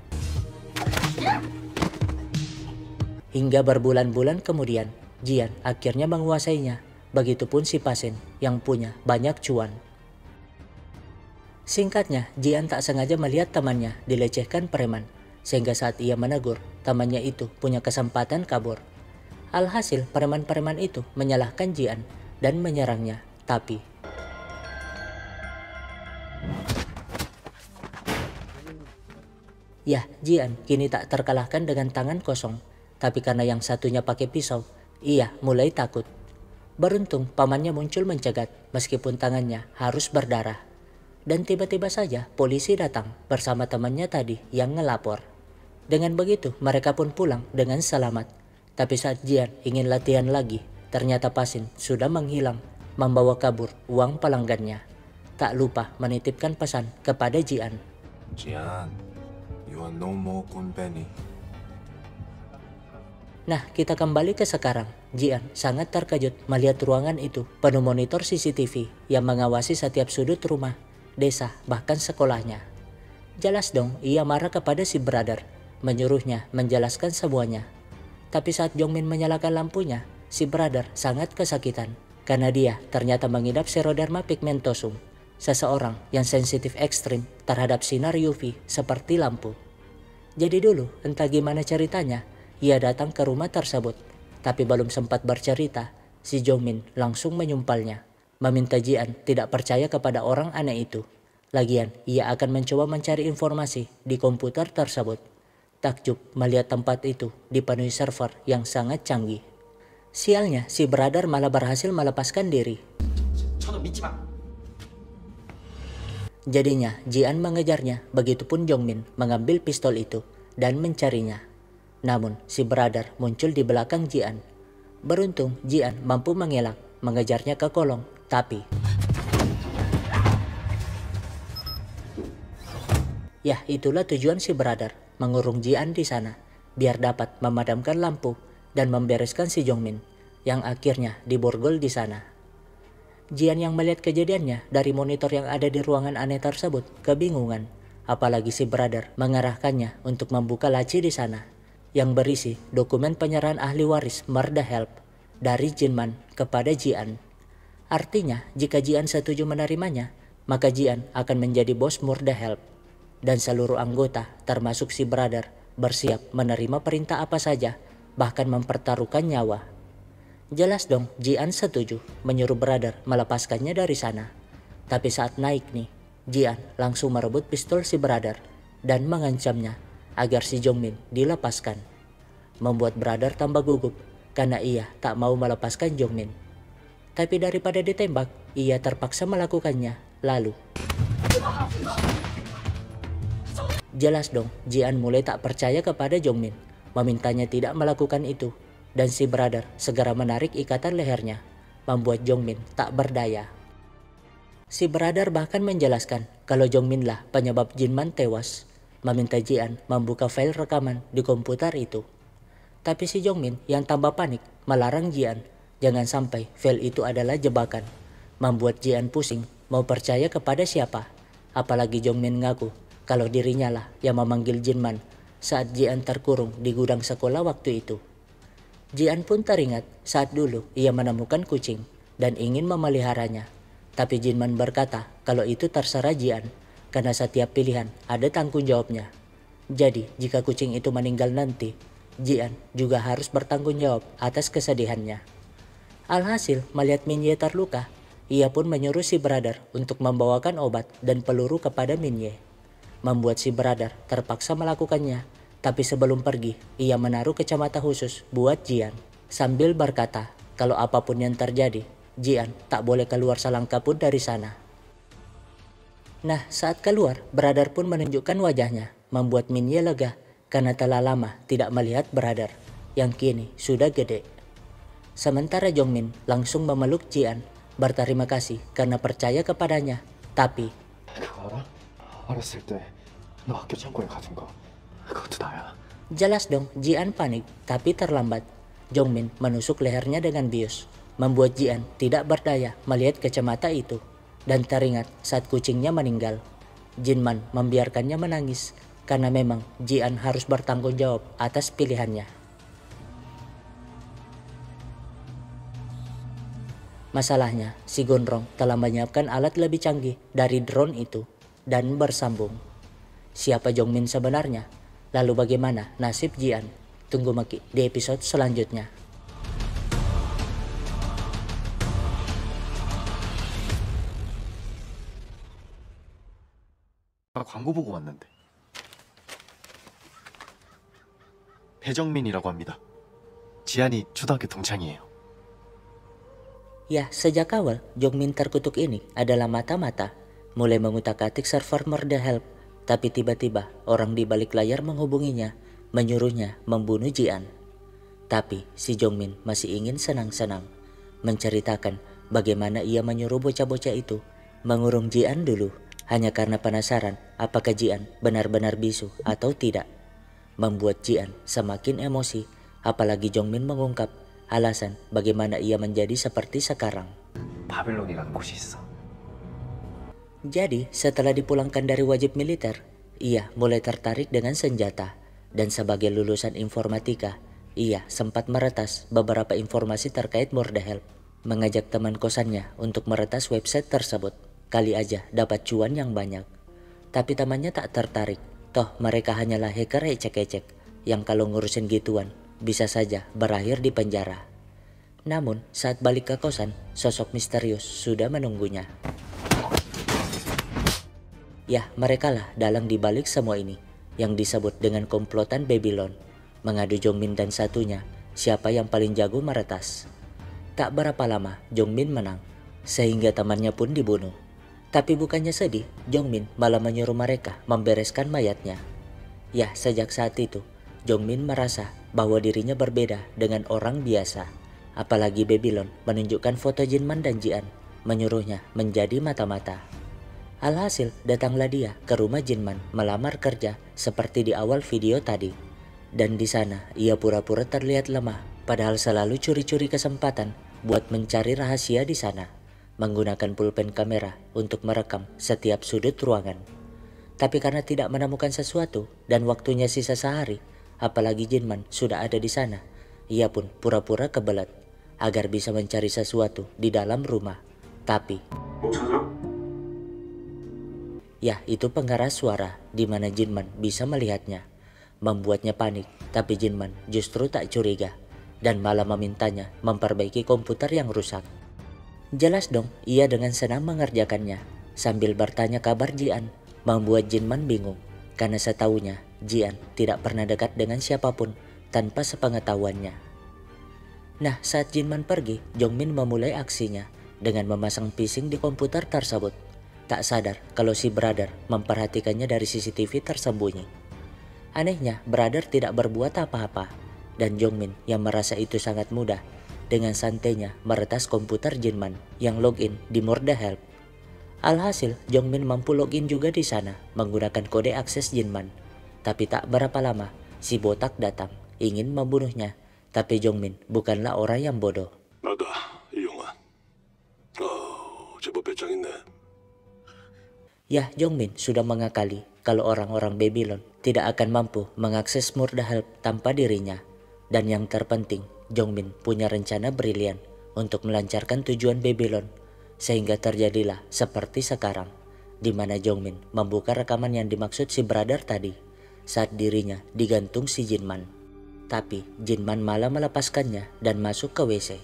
Hingga berbulan-bulan kemudian, Jian akhirnya menguasainya. Begitupun si Pasin yang punya banyak cuan. Singkatnya, Jian tak sengaja melihat temannya dilecehkan preman. Sehingga saat ia menegur, temannya itu punya kesempatan kabur. Alhasil, preman-preman itu menyalahkan Jian dan menyerangnya. Tapi... ya, Jian kini tak terkalahkan dengan tangan kosong. Tapi karena yang satunya pakai pisau, ia mulai takut. Beruntung pamannya muncul mencegat meskipun tangannya harus berdarah. Dan tiba-tiba saja polisi datang bersama temannya tadi yang ngelapor. Dengan begitu mereka pun pulang dengan selamat. Tapi saat Jian ingin latihan lagi, ternyata Pasin sudah menghilang, membawa kabur uang pelanggannya. Tak lupa menitipkan pesan kepada Jian. Jian, you are no more company. Nah, kita kembali ke sekarang. Jian sangat terkejut melihat ruangan itu penuh monitor CCTV yang mengawasi setiap sudut rumah, desa, bahkan sekolahnya. Jelas dong, ia marah kepada si brother, menyuruhnya menjelaskan semuanya. Tapi saat Jongmin menyalakan lampunya, si brother sangat kesakitan karena dia ternyata mengidap Xeroderma pigmentosum, seseorang yang sensitif ekstrim terhadap sinar UV seperti lampu. Jadi dulu, entah gimana ceritanya, ia datang ke rumah tersebut, tapi belum sempat bercerita, si Jongmin langsung menyumpalnya, meminta Jian tidak percaya kepada orang aneh itu. Lagian, ia akan mencoba mencari informasi di komputer tersebut. Takjub melihat tempat itu dipenuhi server yang sangat canggih. Sialnya, si brother malah berhasil melepaskan diri. Jadinya, Jian mengejarnya, begitupun Jongmin mengambil pistol itu dan mencarinya. Namun, si brother muncul di belakang Jian. Beruntung, Jian mampu mengelak, mengejarnya ke kolong, tapi... ya, itulah tujuan si brother, mengurung Jian di sana, biar dapat memadamkan lampu dan membereskan si Jongmin, yang akhirnya diborgol di sana. Jian yang melihat kejadiannya dari monitor yang ada di ruangan aneh tersebut kebingungan, apalagi si brother mengarahkannya untuk membuka laci di sana, yang berisi dokumen penyerahan ahli waris Murder Help dari Jinman kepada Jian. Artinya, jika Jian setuju menerimanya, maka Jian akan menjadi bos Murder Help. Dan seluruh anggota, termasuk si brother, bersiap menerima perintah apa saja, bahkan mempertaruhkan nyawa. Jelas dong, Jian setuju menyuruh brother melepaskannya dari sana. Tapi saat naik nih, Jian langsung merebut pistol si brother dan mengancamnya agar si Jongmin dilepaskan. Membuat brother tambah gugup karena ia tak mau melepaskan Jongmin. Tapi daripada ditembak, ia terpaksa melakukannya. Lalu jelas dong, Jian mulai tak percaya kepada Jongmin, memintanya tidak melakukan itu, dan si brother segera menarik ikatan lehernya, membuat Jongmin tak berdaya. Si brother bahkan menjelaskan kalau Jongmin lah penyebab Jinman tewas, meminta Jian membuka file rekaman di komputer itu. Tapi si Jongmin yang tambah panik melarang Jian jangan sampai file itu adalah jebakan, membuat Jian pusing mau percaya kepada siapa. Apalagi Jongmin ngaku kalau dirinya lah yang memanggil Jinman saat Jian terkurung di gudang sekolah waktu itu. Jian pun teringat saat dulu ia menemukan kucing dan ingin memeliharanya. Tapi Jinman berkata kalau itu terserah Jian karena setiap pilihan ada tanggung jawabnya. Jadi jika kucing itu meninggal nanti, Jian juga harus bertanggung jawab atas kesedihannya. Alhasil melihat Minye terluka, ia pun menyuruh si brother untuk membawakan obat dan peluru kepada Minye. Membuat si brother terpaksa melakukannya, tapi sebelum pergi ia menaruh kacamata khusus buat Jian sambil berkata kalau apapun yang terjadi, Jian tak boleh keluar selangkah pun dari sana. Nah, saat keluar, brother pun menunjukkan wajahnya, membuat Minye lega karena telah lama tidak melihat brother yang kini sudah gede. Sementara Jongmin langsung memeluk Jian, berterima kasih karena percaya kepadanya. Tapi 그거 알아? 어렸을 때 너 학교 창고에 가진 거 그것도 나야. jelas dong Jian panik, tapi terlambat. Jongmin menusuk lehernya dengan bius, membuat Jian tidak berdaya melihat kacamata itu, dan teringat saat kucingnya meninggal. Jinman membiarkannya menangis karena memang Jian harus bertanggung jawab atas pilihannya. Masalahnya, si Gondrong telah menyiapkan alat lebih canggih dari drone itu dan bersambung. Siapa Jongmin sebenarnya? Lalu bagaimana nasib Jian? Tunggu Maki di episode selanjutnya. 아까 광고 보고 왔는데 배정민이라고 합니다. 지안이 초등학교 동창이에요. Ya, sejak awal Jongmin terkutuk ini adalah mata-mata, mulai mengutak-atik server Murder Help, tapi tiba-tiba orang di balik layar menghubunginya, menyuruhnya membunuh Jian. Tapi si Jongmin masih ingin senang-senang, menceritakan bagaimana ia menyuruh bocah-bocah itu mengurung Jian dulu, hanya karena penasaran apakah Jian benar-benar bisu atau tidak. Membuat Jian semakin emosi, apalagi Jongmin mengungkap alasan bagaimana ia menjadi seperti sekarang. 바벨론이라는 곳이 있어. Jadi setelah dipulangkan dari wajib militer, ia mulai tertarik dengan senjata. Dan sebagai lulusan informatika, ia sempat meretas beberapa informasi terkait Murder Help, mengajak teman kosannya untuk meretas website tersebut. Kali aja dapat cuan yang banyak. Tapi temannya tak tertarik, toh mereka hanyalah hacker ecek-ecek yang kalau ngurusin gituan bisa saja berakhir di penjara. Namun saat balik ke kosan, sosok misterius sudah menunggunya. Ya, merekalah dalang dibalik semua ini, yang disebut dengan komplotan Babylon, mengadu Jongmin dan satunya siapa yang paling jago meretas. Tak berapa lama Jongmin menang, sehingga temannya pun dibunuh. Tapi bukannya sedih, Jongmin malah menyuruh mereka membereskan mayatnya. Ya, sejak saat itu Jongmin merasa bahwa dirinya berbeda dengan orang biasa. Apalagi Babylon menunjukkan foto Jinman dan Jian, menyuruhnya menjadi mata-mata. Alhasil datanglah dia ke rumah Jinman melamar kerja seperti di awal video tadi. Dan di sana ia pura-pura terlihat lemah, padahal selalu curi-curi kesempatan buat mencari rahasia di sana, menggunakan pulpen kamera untuk merekam setiap sudut ruangan. Tapi karena tidak menemukan sesuatu dan waktunya sisa sehari, apalagi Jinman sudah ada di sana, ia pun pura-pura kebelet agar bisa mencari sesuatu di dalam rumah. Tapi ya, itu pengeras suara di mana Jinman bisa melihatnya, membuatnya panik. Tapi Jinman justru tak curiga dan malah memintanya memperbaiki komputer yang rusak. Jelas dong, ia dengan senang mengerjakannya. sambil bertanya kabar Jian membuat Jinman bingung karena setahunya Jian tidak pernah dekat dengan siapapun tanpa sepengetahuannya. Nah, saat Jinman pergi, Jongmin memulai aksinya dengan memasang phishing di komputer tersebut. Tak sadar kalau si brother memperhatikannya dari CCTV tersembunyi. Anehnya, brother tidak berbuat apa-apa dan Jongmin yang merasa itu sangat mudah dengan santainya meretas komputer Jinman yang login di Murda Help. Alhasil, Jongmin mampu login juga di sana menggunakan kode akses Jinman. Tapi tak berapa lama, si botak datang ingin membunuhnya. Tapi Jongmin bukanlah orang yang bodoh. 나다, 이용아. 제법 배짱 있네. Yah, Jongmin sudah mengakali kalau orang-orang Babylon tidak akan mampu mengakses Murda Help tanpa dirinya. Dan yang terpenting, Jongmin punya rencana brilian untuk melancarkan tujuan Babylon. Sehingga terjadilah seperti sekarang, di mana Jongmin membuka rekaman yang dimaksud si brother tadi saat dirinya digantung si Jinman. Tapi Jinman malah melepaskannya dan masuk ke WC.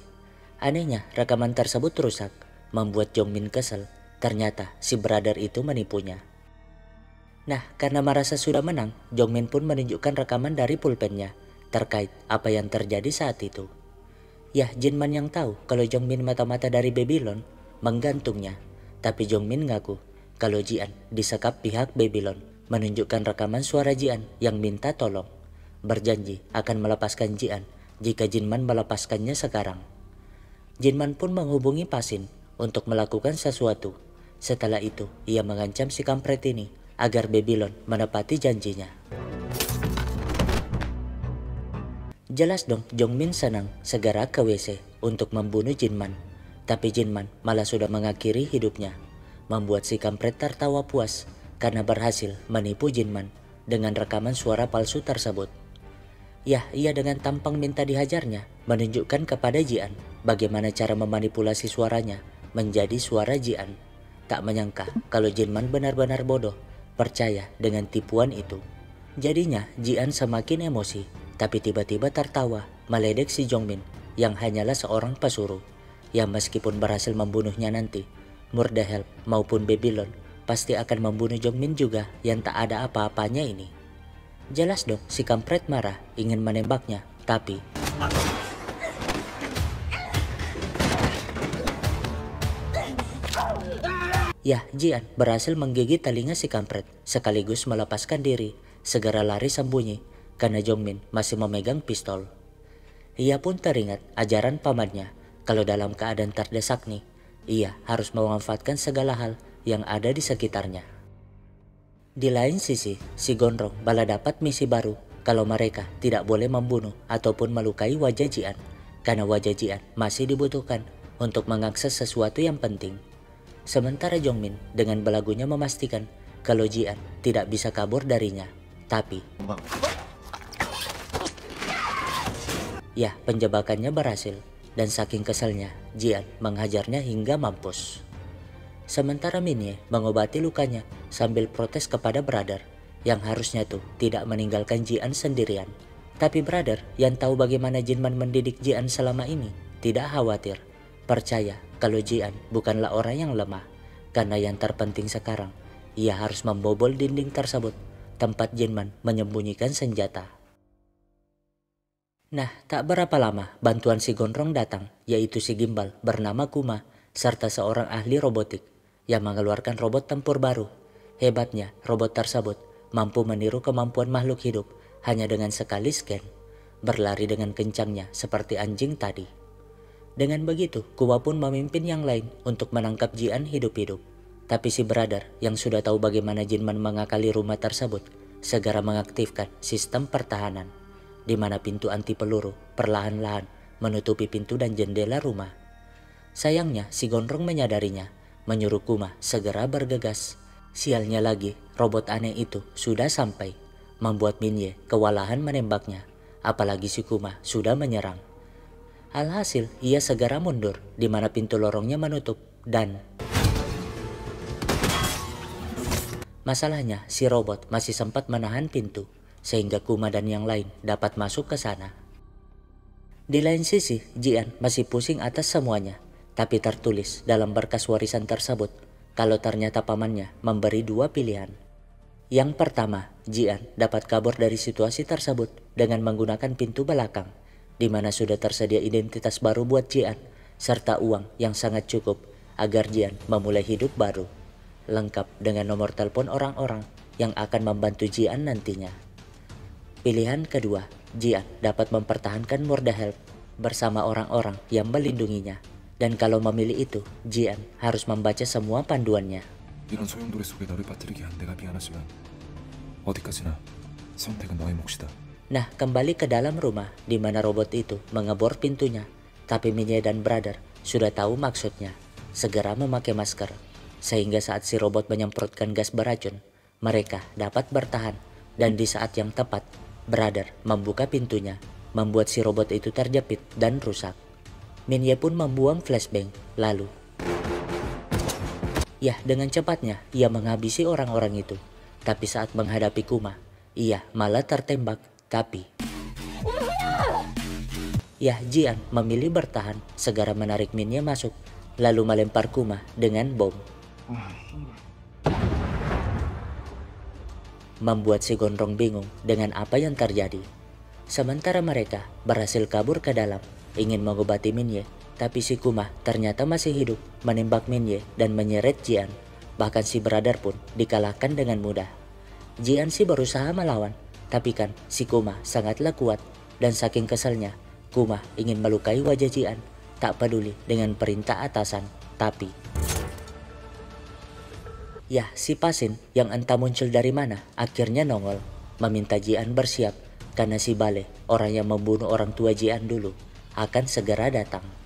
Anehnya, rekaman tersebut rusak, membuat Jongmin kesal. Ternyata si brother itu menipunya. Nah, karena merasa sudah menang, Jongmin pun menunjukkan rekaman dari pulpennya terkait apa yang terjadi saat itu. Yah, Jinman yang tahu kalau Jongmin mata-mata dari Babylon menggantungnya. Tapi Jongmin ngaku kalau Jian disekap pihak Babylon, menunjukkan rekaman suara Jian yang minta tolong. Berjanji akan melepaskan Jian jika Jinman melepaskannya sekarang. Jinman pun menghubungi Pasin untuk melakukan sesuatu. Setelah itu, ia mengancam si kampret ini agar Babylon menepati janjinya. Jelas dong, Jongmin senang segera ke WC untuk membunuh Jinman. Tapi Jinman malah sudah mengakhiri hidupnya, membuat si kampret tertawa puas karena berhasil menipu Jinman dengan rekaman suara palsu tersebut. Yah, ia dengan tampang minta dihajarnya menunjukkan kepada Jian bagaimana cara memanipulasi suaranya menjadi suara Jian. Tak menyangka kalau Jinman benar-benar bodoh percaya dengan tipuan itu. Jadinya Jian semakin emosi, tapi tiba-tiba tertawa meledek si Jongmin yang hanyalah seorang pesuruh yang meskipun berhasil membunuhnya nanti, Murda Help maupun Babylon pasti akan membunuh Jongmin juga yang tak ada apa-apanya ini. Jelas dong si kampret marah ingin menembaknya, tapi yah, Jian berhasil menggigit telinga si kampret sekaligus melepaskan diri, segera lari sembunyi karena Jongmin masih memegang pistol. Ia pun teringat ajaran pamannya kalau dalam keadaan terdesak nih, ia harus memanfaatkan segala hal yang ada di sekitarnya. Di lain sisi, si Gondrong malah dapat misi baru kalau mereka tidak boleh membunuh ataupun melukai wajah Jian, karena wajah Jian masih dibutuhkan untuk mengakses sesuatu yang penting. Sementara Jongmin dengan belagunya memastikan kalau Jian tidak bisa kabur darinya. Tapi ya, penjebakannya berhasil dan saking keselnya Jian menghajarnya hingga mampus. Sementara Minye mengobati lukanya sambil protes kepada brother yang harusnya tuh tidak meninggalkan Jian sendirian. Tapi brother yang tahu bagaimana Jinman mendidik Jian selama ini tidak khawatir, percaya kalau Jian bukanlah orang yang lemah. Karena yang terpenting sekarang, ia harus membobol dinding tersebut tempat Jinman menyembunyikan senjata. Nah, tak berapa lama bantuan si Gondrong datang, yaitu si Gimbal bernama Kuma serta seorang ahli robotik yang mengeluarkan robot tempur baru. Hebatnya, robot tersebut mampu meniru kemampuan makhluk hidup hanya dengan sekali scan, berlari dengan kencangnya seperti anjing tadi. Dengan begitu, Kuma pun memimpin yang lain untuk menangkap Jian hidup-hidup. Tapi si brother yang sudah tahu bagaimana Jinman mengakali rumah tersebut segera mengaktifkan sistem pertahanan, di mana pintu anti peluru perlahan-lahan menutupi pintu dan jendela rumah. Sayangnya, si Gondrong menyadarinya, menyuruh Kuma segera bergegas. Sialnya lagi, robot aneh itu sudah sampai, membuat Minye kewalahan menembaknya, apalagi si Kuma sudah menyerang. Alhasil, ia segera mundur, di mana pintu lorongnya menutup, dan masalahnya si robot masih sempat menahan pintu, sehingga Kuma dan yang lain dapat masuk ke sana. Di lain sisi, Jian masih pusing atas semuanya, tapi tertulis dalam berkas warisan tersebut kalau ternyata pamannya memberi dua pilihan. Yang pertama, Jian dapat kabur dari situasi tersebut dengan menggunakan pintu belakang, di mana sudah tersedia identitas baru buat Jian, serta uang yang sangat cukup agar Jian memulai hidup baru, lengkap dengan nomor telepon orang-orang yang akan membantu Jian nantinya. Pilihan kedua, Jian dapat mempertahankan Murdahelm bersama orang-orang yang melindunginya, dan kalau memilih itu, Jian harus membaca semua panduannya. 이런 소용돌이 속에 너를 빠뜨리게 한 내가 미안하지만 어디까지나 선택은 너의 몫이다. Nah, kembali ke dalam rumah di mana robot itu mengebor pintunya, tapi Minye dan Brother sudah tahu maksudnya, segera memakai masker, sehingga saat si robot menyemprotkan gas beracun, mereka dapat bertahan, dan di saat yang tepat, Brother membuka pintunya, membuat si robot itu terjepit dan rusak. Minye pun membuang flashbang, lalu dengan cepatnya ia menghabisi orang-orang itu. Tapi saat menghadapi Kuma, ia malah tertembak. Tapi Jian memilih bertahan, segera menarik Minye masuk, lalu melempar Kuma dengan bom. Membuat si gondrong bingung dengan apa yang terjadi. Sementara mereka berhasil kabur ke dalam, ingin mengobati Minye. Tapi si Kuma ternyata masih hidup, menembak Minye dan menyeret Jian. Bahkan si Brother pun dikalahkan dengan mudah. Jian sih berusaha melawan, tapi kan si Kuma sangatlah kuat. Dan saking keselnya, Kuma ingin melukai wajah Jian, tak peduli dengan perintah atasan. Tapi si Pasin yang entah muncul dari mana akhirnya nongol, meminta Jian bersiap karena si Bale, orang yang membunuh orang tua Jian dulu, akan segera datang.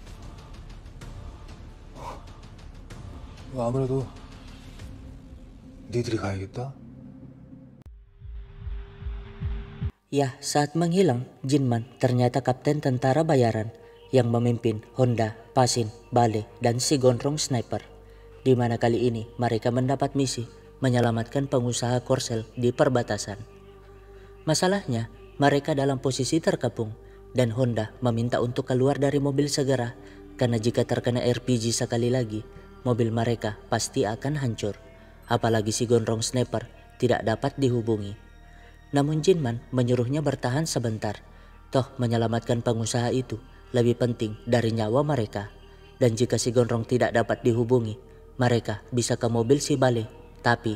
아무래도 니들이 가야겠다. Saat menghilang, Jinman ternyata kapten tentara bayaran yang memimpin Honda, Pasin, Bale, dan si gondrong sniper. Di mana kali ini mereka mendapat misi menyelamatkan pengusaha korsel di perbatasan. Masalahnya, mereka dalam posisi terkepung dan Honda meminta untuk keluar dari mobil segera karena jika terkena RPG sekali lagi, mobil mereka pasti akan hancur. Apalagi si gondrong sniper tidak dapat dihubungi. Namun Jinman menyuruhnya bertahan sebentar. Toh menyelamatkan pengusaha itu lebih penting dari nyawa mereka. Dan jika si gondrong tidak dapat dihubungi, mereka bisa ke mobil si Bale. Tapi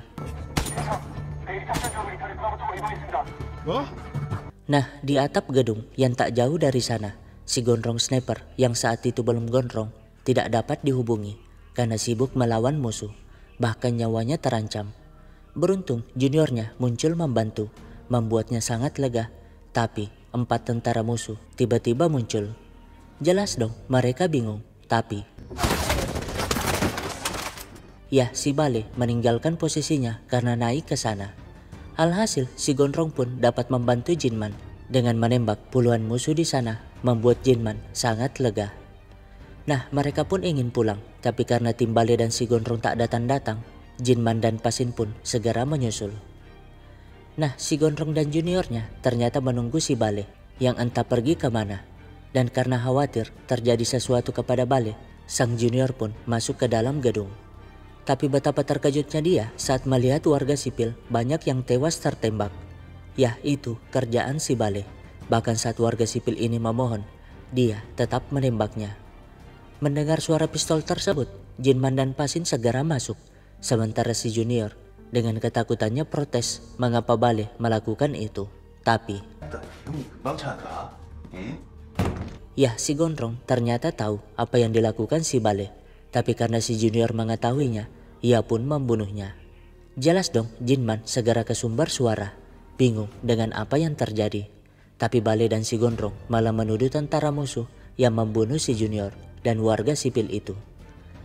nah, di atap gedung yang tak jauh dari sana, si gondrong sniper yang saat itu belum gondrong tidak dapat dihubungi karena sibuk melawan musuh, bahkan nyawanya terancam. Beruntung juniornya muncul membantu, membuatnya sangat lega. Tapi 4 tentara musuh tiba-tiba muncul. Jelas dong mereka bingung. Tapi si Bale meninggalkan posisinya karena naik ke sana. Alhasil si gondrong pun dapat membantu Jinman dengan menembak puluhan musuh di sana, membuat Jinman sangat lega. Nah, mereka pun ingin pulang, tapi karena tim Bale dan si gondrong tak datang-datang, Jinman dan Pasin pun segera menyusul. Nah, si gondrong dan juniornya ternyata menunggu si Bale yang entah pergi kemana. Dan karena khawatir terjadi sesuatu kepada Bale, sang junior pun masuk ke dalam gedung. Tapi betapa terkejutnya dia saat melihat warga sipil banyak yang tewas tertembak. Itu kerjaan si Bale. Bahkan saat warga sipil ini memohon, dia tetap menembaknya. Mendengar suara pistol tersebut, Jinman dan Pasin segera masuk. Sementara si junior dengan ketakutannya protes mengapa Bale melakukan itu. Tapi si gondrong ternyata tahu apa yang dilakukan si Bale. Tapi karena si junior mengetahuinya, ia pun membunuhnya. Jelas dong Jinman segera ke sumber suara, bingung dengan apa yang terjadi. Tapi Bale dan si gondrong malah menuduh tentara musuh yang membunuh si junior dan warga sipil itu.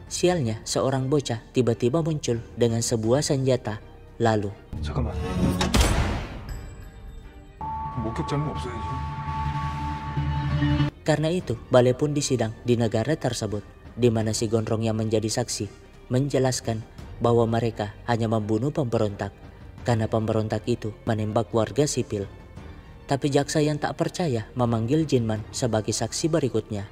Sialnya seorang bocah tiba-tiba muncul dengan sebuah senjata. Lalu 잠깐만. 목격자는 없어야지. karena itu Bale pun disidang di negara tersebut, di mana si gondrong yang menjadi saksi menjelaskan bahwa mereka hanya membunuh pemberontak karena pemberontak itu menembak warga sipil. Tapi jaksa yang tak percaya memanggil Jinman sebagai saksi berikutnya.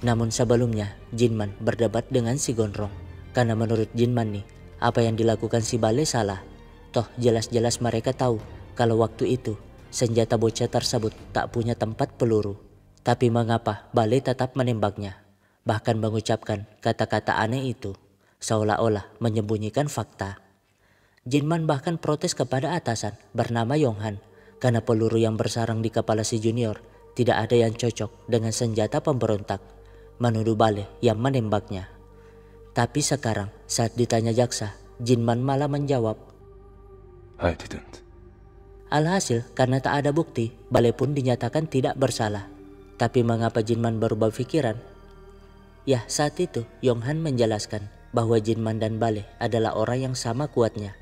Namun sebelumnya Jinman berdebat dengan si gondrong karena menurut Jinman nih, apa yang dilakukan si Bale salah. Toh jelas-jelas mereka tahu kalau waktu itu senjata bocah tersebut tak punya tempat peluru. Tapi mengapa Bale tetap menembaknya? Bahkan mengucapkan kata-kata aneh itu, seolah-olah menyembunyikan fakta. Jinman bahkan protes kepada atasan bernama Yonghan karena peluru yang bersarang di kepala si junior tidak ada yang cocok dengan senjata pemberontak, menuduh Bale yang menembaknya. Tapi sekarang saat ditanya jaksa, Jinman malah menjawab, I didn't. alhasil karena tak ada bukti, Bale pun dinyatakan tidak bersalah. Tapi mengapa Jinman berubah pikiran? Ya, saat itu Yonghan menjelaskan bahwa Jinman dan Bale adalah orang yang sama kuatnya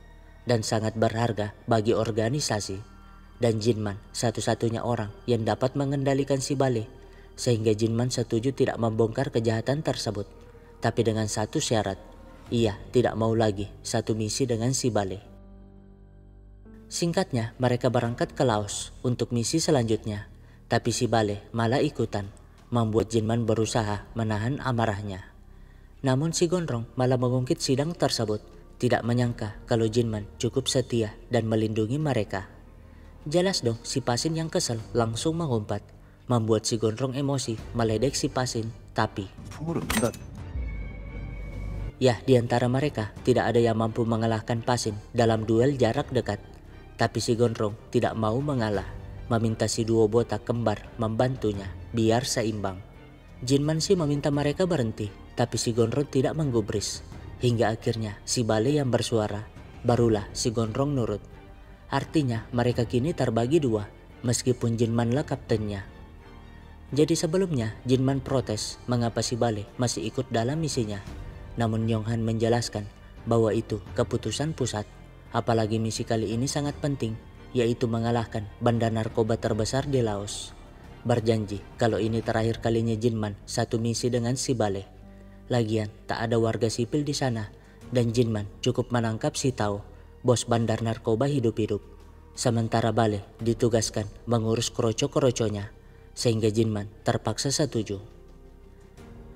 dan sangat berharga bagi organisasi. Dan Jinman satu-satunya orang yang dapat mengendalikan si Bale, sehingga Jinman setuju tidak membongkar kejahatan tersebut. Tapi dengan satu syarat, ia tidak mau lagi satu misi dengan si Bale. Singkatnya, mereka berangkat ke Laos untuk misi selanjutnya. Tapi si Bale malah ikutan, membuat Jinman berusaha menahan amarahnya. Namun si Gondrong malah mengungkit sidang tersebut, tidak menyangka kalau Jinman cukup setia dan melindungi mereka. Jelas dong si Pasin yang kesal langsung mengumpat, membuat si Gondrong emosi meledek si Pasin. Tapi ya, di antara mereka tidak ada yang mampu mengalahkan Pasin dalam duel jarak dekat. Tapi si Gondrong tidak mau mengalah, meminta si duo botak kembar membantunya biar seimbang. Jinman sih meminta mereka berhenti, tapi si Gondrong tidak menggubris. Hingga akhirnya si Bale yang bersuara, barulah si Gondrong nurut. Artinya mereka kini terbagi dua, meskipun Jinman lah kaptennya. Jadi sebelumnya Jinman protes mengapa si Bale masih ikut dalam misinya. Namun Yonghan menjelaskan bahwa itu keputusan pusat. Apalagi misi kali ini sangat penting, yaitu mengalahkan bandar narkoba terbesar di Laos. Berjanji kalau ini terakhir kalinya Jinman satu misi dengan si Bale. Lagian tak ada warga sipil di sana dan Jinman cukup menangkap si Tao, bos bandar narkoba hidup-hidup. Sementara Bale ditugaskan mengurus kroco-kroconya, sehingga Jinman terpaksa setuju.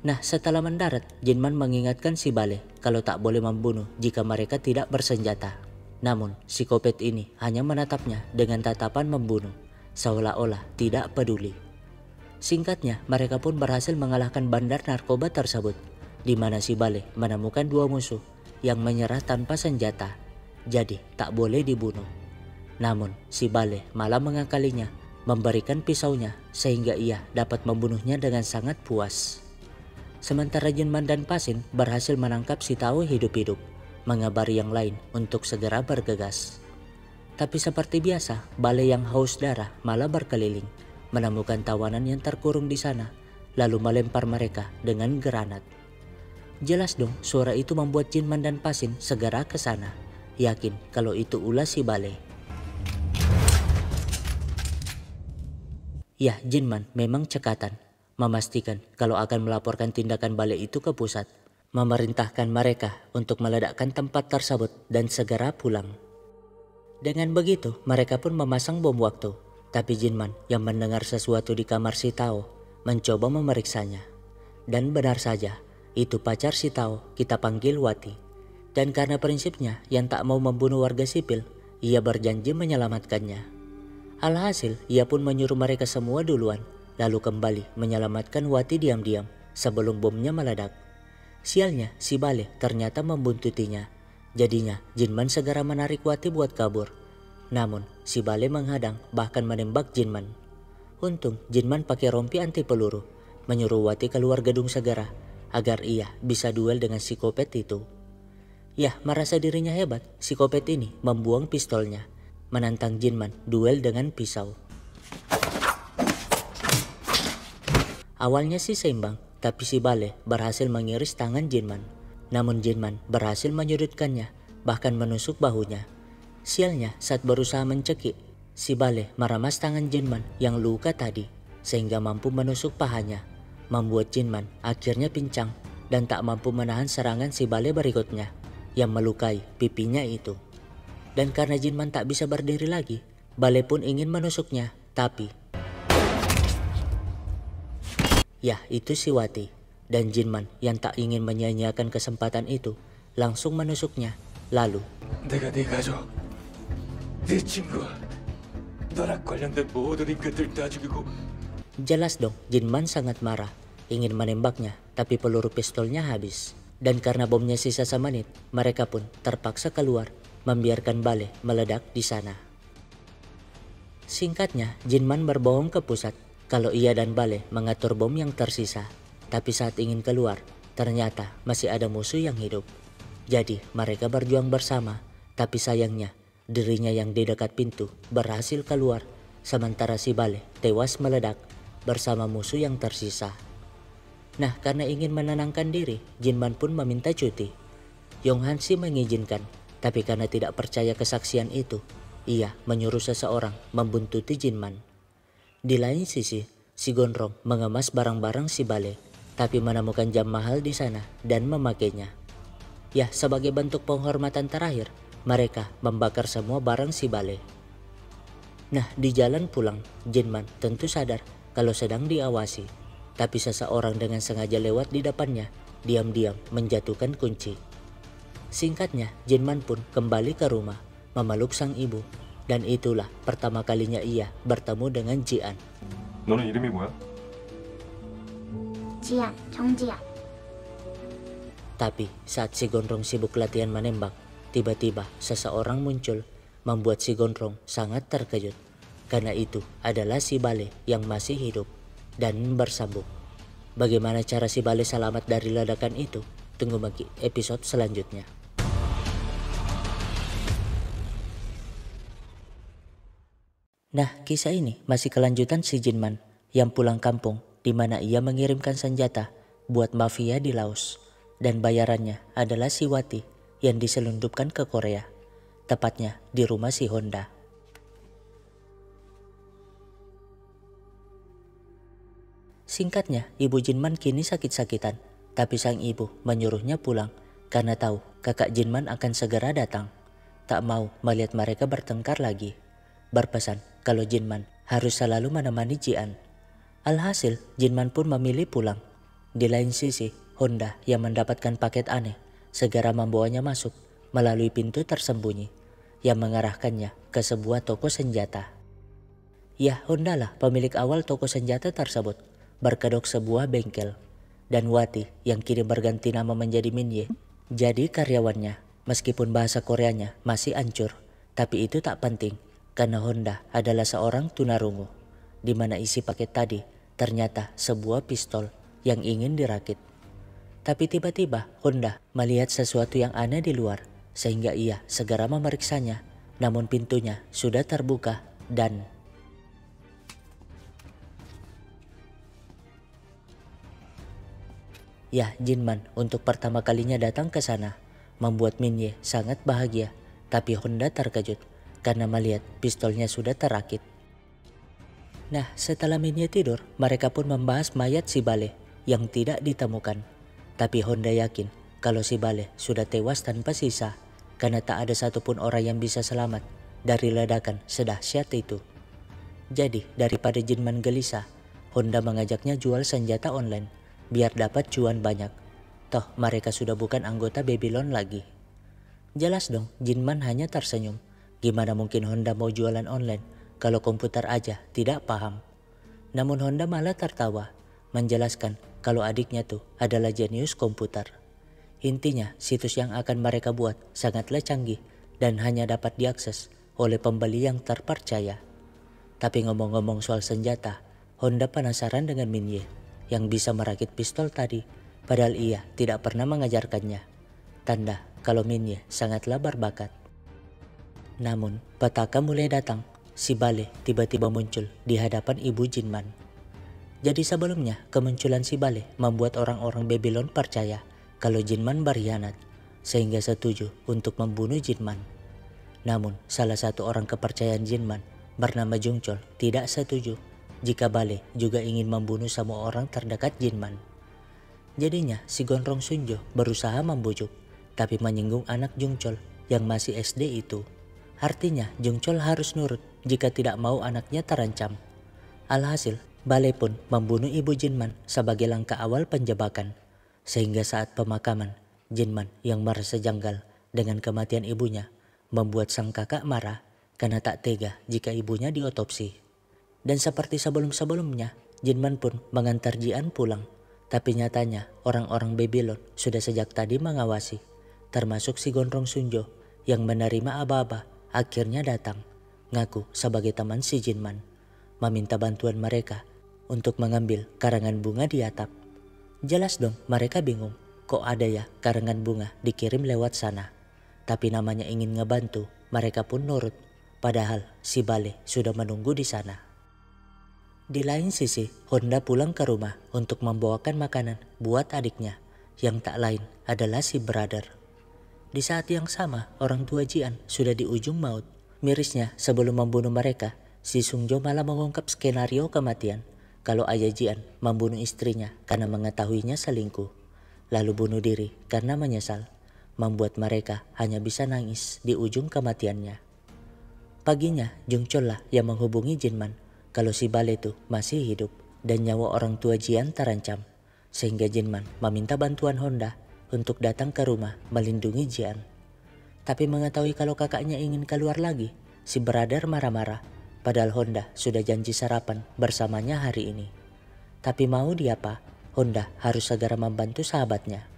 Nah, setelah mendarat, Jinman mengingatkan si Bale kalau tak boleh membunuh jika mereka tidak bersenjata. Namun, psikopat ini hanya menatapnya dengan tatapan membunuh, seolah-olah tidak peduli. Singkatnya, mereka pun berhasil mengalahkan bandar narkoba tersebut, di mana si Bale menemukan dua musuh yang menyerah tanpa senjata, jadi tak boleh dibunuh. Namun, si Bale malah mengakalinya, memberikan pisaunya sehingga ia dapat membunuhnya dengan sangat puas. Sementara Jinman dan Pasin berhasil menangkap si Tao hidup-hidup, mengabari yang lain untuk segera bergegas. Tapi seperti biasa, Bale yang haus darah malah berkeliling, menemukan tawanan yang terkurung di sana, lalu melempar mereka dengan granat. Jelas dong, suara itu membuat Jinman dan Pasin segera ke sana, yakin kalau itu ulah si Bale. Ya, Jinman memang cekatan, memastikan kalau akan melaporkan tindakan Bale itu ke pusat, memerintahkan mereka untuk meledakkan tempat tersebut dan segera pulang. Dengan begitu, mereka pun memasang bom waktu, tapi Jinman yang mendengar sesuatu di kamar si Tao mencoba memeriksanya. Dan benar saja, itu pacar si Tao, kita panggil Wati. Dan karena prinsipnya yang tak mau membunuh warga sipil, ia berjanji menyelamatkannya. Alhasil, ia pun menyuruh mereka semua duluan, lalu kembali menyelamatkan Wati diam-diam sebelum bomnya meledak. Sialnya, si Bale ternyata membuntutinya. Jadinya, Jinman segera menarik Wati buat kabur. Namun, si Bale menghadang bahkan menembak Jinman. Untung, Jinman pakai rompi anti peluru, menyuruh Wati keluar gedung segera agar ia bisa duel dengan psikopat itu. Yah, merasa dirinya hebat, psikopat ini membuang pistolnya, menantang Jinman duel dengan pisau. Awalnya sih seimbang, tapi si Bale berhasil mengiris tangan Jinman. Namun Jinman berhasil menyudutkannya, bahkan menusuk bahunya. Sialnya, saat berusaha mencekik, si Bale meramas tangan Jinman yang luka tadi, sehingga mampu menusuk pahanya, membuat Jinman akhirnya pincang dan tak mampu menahan serangan si Bale berikutnya, yang melukai pipinya itu. Dan karena Jinman tak bisa berdiri lagi, Bale pun ingin menusuknya, tapi ya, itu si Wati. dan Jinman yang tak ingin menyia-nyiakan kesempatan itu langsung menusuknya. Lalu 내가 네 가족, 네 친구, 너랑 관련된 모든 인간들 다 죽이고 jelas dong Jinman sangat marah, ingin menembaknya tapi peluru pistolnya habis. Dan karena bomnya sisa semenit, mereka pun terpaksa keluar, membiarkan Bale meledak di sana. Singkatnya, Jinman berbohong ke pusat kalau ia dan Bale mengatur bom yang tersisa. Tapi saat ingin keluar, ternyata masih ada musuh yang hidup. Jadi mereka berjuang bersama, tapi sayangnya dirinya yang di dekat pintu berhasil keluar, sementara si Bale tewas meledak bersama musuh yang tersisa. Nah, karena ingin menenangkan diri, Jinman pun meminta cuti. Yong Hansi mengizinkan, tapi karena tidak percaya kesaksian itu, ia menyuruh seseorang membuntuti Jinman. Di lain sisi, si Gondrong mengemas barang-barang si Bale, tapi menemukan jam mahal di sana dan memakainya. Ya, sebagai bentuk penghormatan terakhir, mereka membakar semua barang si Bale. Nah, di jalan pulang, Jinman tentu sadar kalau sedang diawasi, tapi seseorang dengan sengaja lewat di depannya, diam-diam menjatuhkan kunci. Singkatnya, Jinman pun kembali ke rumah, memeluk sang ibu, dan itulah pertama kalinya ia bertemu dengan Jian. 너는 이름이 뭐야? 지안, 정지안. Tapi saat si Gondrong sibuk latihan menembak, tiba-tiba seseorang muncul, membuat si Gondrong sangat terkejut. Karena itu adalah si Bale yang masih hidup dan bersambung. Bagaimana cara si Bale selamat dari ledakan itu? Tunggu bagi episode selanjutnya. Nah, kisah ini masih kelanjutan si Jinman yang pulang kampung, di mana ia mengirimkan senjata buat mafia di Laos, dan bayarannya adalah si Wati yang diselundupkan ke Korea, tepatnya di rumah si Honda. Singkatnya, ibu Jinman kini sakit-sakitan, tapi sang ibu menyuruhnya pulang karena tahu kakak Jinman akan segera datang. Tak mau melihat mereka bertengkar lagi. Berpesan kalau Jinman harus selalu menemani Jian. Alhasil, Jinman pun memilih pulang. Di lain sisi, Honda yang mendapatkan paket aneh segera membawanya masuk melalui pintu tersembunyi yang mengarahkannya ke sebuah toko senjata. Ya, Honda lah pemilik awal toko senjata tersebut, berkedok sebuah bengkel. Dan Wati yang kini berganti nama menjadi Minye jadi karyawannya. Meskipun bahasa Koreanya masih ancur, tapi itu tak penting karena Honda adalah seorang tunarungu, di mana isi paket tadi ternyata sebuah pistol yang ingin dirakit. Tapi tiba-tiba Honda melihat sesuatu yang aneh di luar, sehingga ia segera memeriksanya. Namun pintunya sudah terbuka dan ya, Jinman untuk pertama kalinya datang ke sana, membuat Minye sangat bahagia. Tapi Honda terkejut karena melihat pistolnya sudah terakit. Nah, setelah Minye tidur, mereka pun membahas mayat si Bale yang tidak ditemukan. Tapi Honda yakin kalau si Bale sudah tewas tanpa sisa, karena tak ada satupun orang yang bisa selamat dari ledakan sedahsyat itu. Jadi daripada Jinman gelisah, Honda mengajaknya jual senjata online biar dapat cuan banyak. Toh mereka sudah bukan anggota Babylon lagi. Jelas dong, Jinman hanya tersenyum. Gimana mungkin Honda mau jualan online kalau komputer aja tidak paham. Namun Honda malah tertawa, menjelaskan kalau adiknya tuh adalah jenius komputer. Intinya situs yang akan mereka buat sangatlah canggih dan hanya dapat diakses oleh pembeli yang terpercaya. Tapi ngomong-ngomong soal senjata, Honda penasaran dengan Minye yang bisa merakit pistol tadi, padahal ia tidak pernah mengajarkannya. Tanda kalau Minye sangatlah berbakat. Namun petaka mulai datang. Si Bale tiba-tiba muncul di hadapan ibu Jinman. Jadi sebelumnya kemunculan si Bale membuat orang-orang Babylon percaya kalau Jinman berkhianat, sehingga setuju untuk membunuh Jinman. Namun salah satu orang kepercayaan Jinman bernama Jungchol tidak setuju jika Bale juga ingin membunuh semua orang terdekat Jinman. Jadinya si Gondrong Sunjo berusaha membujuk, tapi menyinggung anak Jungchol yang masih SD itu. Artinya Jungchol harus nurut jika tidak mau anaknya terancam. Alhasil Bale pun membunuh ibu Jinman sebagai langkah awal penjebakan. Sehingga saat pemakaman, Jinman yang merasa janggal dengan kematian ibunya membuat sang kakak marah karena tak tega jika ibunya diotopsi. Dan seperti sebelum-sebelumnya, Jinman pun mengantar Jian pulang. Tapi nyatanya orang-orang Babylon sudah sejak tadi mengawasi, termasuk si Gondrong Sunjo yang menerima aba-aba akhirnya datang, ngaku sebagai teman si Jinman, meminta bantuan mereka untuk mengambil karangan bunga di atap. Jelas dong mereka bingung, kok ada ya karangan bunga dikirim lewat sana. Tapi namanya ingin ngebantu, mereka pun nurut, padahal si Bale sudah menunggu di sana. Di lain sisi, Honda pulang ke rumah untuk membawakan makanan buat adiknya, yang tak lain adalah si Brother. Di saat yang sama, orang tua Jian sudah di ujung maut. Mirisnya, sebelum membunuh mereka, si Sungjo malah mengungkap skenario kematian kalau ayah Jian membunuh istrinya karena mengetahuinya selingkuh, lalu bunuh diri karena menyesal, membuat mereka hanya bisa nangis di ujung kematiannya. Paginya, Jung Chol lah yang menghubungi Jinman kalau si Bale itu masih hidup dan nyawa orang tua Jian terancam, sehingga Jinman meminta bantuan Honda untuk datang ke rumah melindungi Jian. Tapi mengetahui kalau kakaknya ingin keluar lagi, si Brother marah-marah, padahal Honda sudah janji sarapan bersamanya hari ini. Tapi mau diapa, Honda harus segera membantu sahabatnya.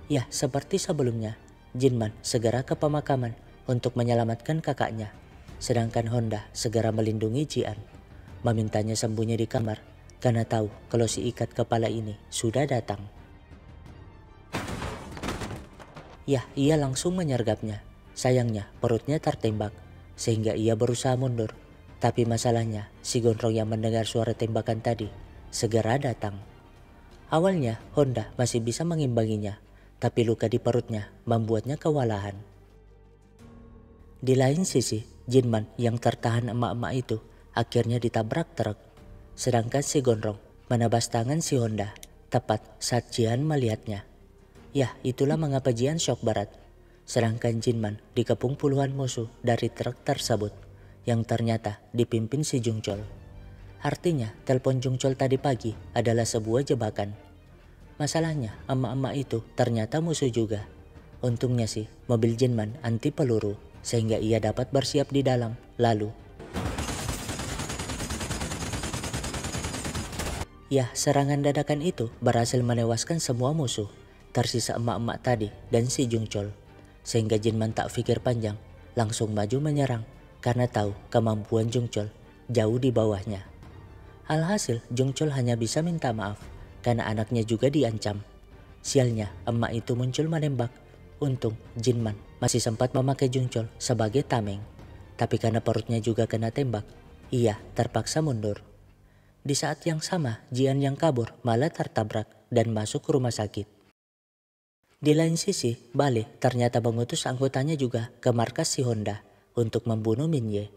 Ya, seperti sebelumnya, Jinman segera ke pemakaman untuk menyelamatkan kakaknya, sedangkan Honda segera melindungi Jian, memintanya sembunyi di kamar karena tahu kalau si ikat kepala ini sudah datang. Ya, ia langsung menyergapnya. Sayangnya perutnya tertembak sehingga ia berusaha mundur. Tapi masalahnya si Gondrong yang mendengar suara tembakan tadi segera datang. Awalnya Honda masih bisa mengimbanginya, tapi luka di perutnya membuatnya kewalahan. Di lain sisi, Jinman yang tertahan emak-emak itu akhirnya ditabrak truk, sedangkan si Gondrong menebas tangan si Honda tepat saat Jian melihatnya. Ya, itulah mengapa Jian shock berat. Sedangkan Jinman dikepung puluhan musuh dari truk tersebut yang ternyata dipimpin si Jung Chol. Artinya, telepon Jung Chol tadi pagi adalah sebuah jebakan. Masalahnya, emak-emak itu ternyata musuh juga. Untungnya sih, mobil Jinman anti peluru sehingga ia dapat bersiap di dalam. Lalu ya, serangan dadakan itu berhasil menewaskan semua musuh, tersisa emak-emak tadi dan si Jung Chol. Sehingga Jinman tak pikir panjang, langsung maju menyerang karena tahu kemampuan Jung Chol jauh di bawahnya. Alhasil Jung Chol hanya bisa minta maaf karena anaknya juga diancam. Sialnya emak itu muncul menembak. Untung Jinman masih sempat memakai Jung Chol sebagai tameng. Tapi karena perutnya juga kena tembak, ia terpaksa mundur. Di saat yang sama, Jian yang kabur malah tertabrak dan masuk ke rumah sakit. Di lain sisi, Bale ternyata mengutus anggotanya juga ke markas si Honda untuk membunuh Minye.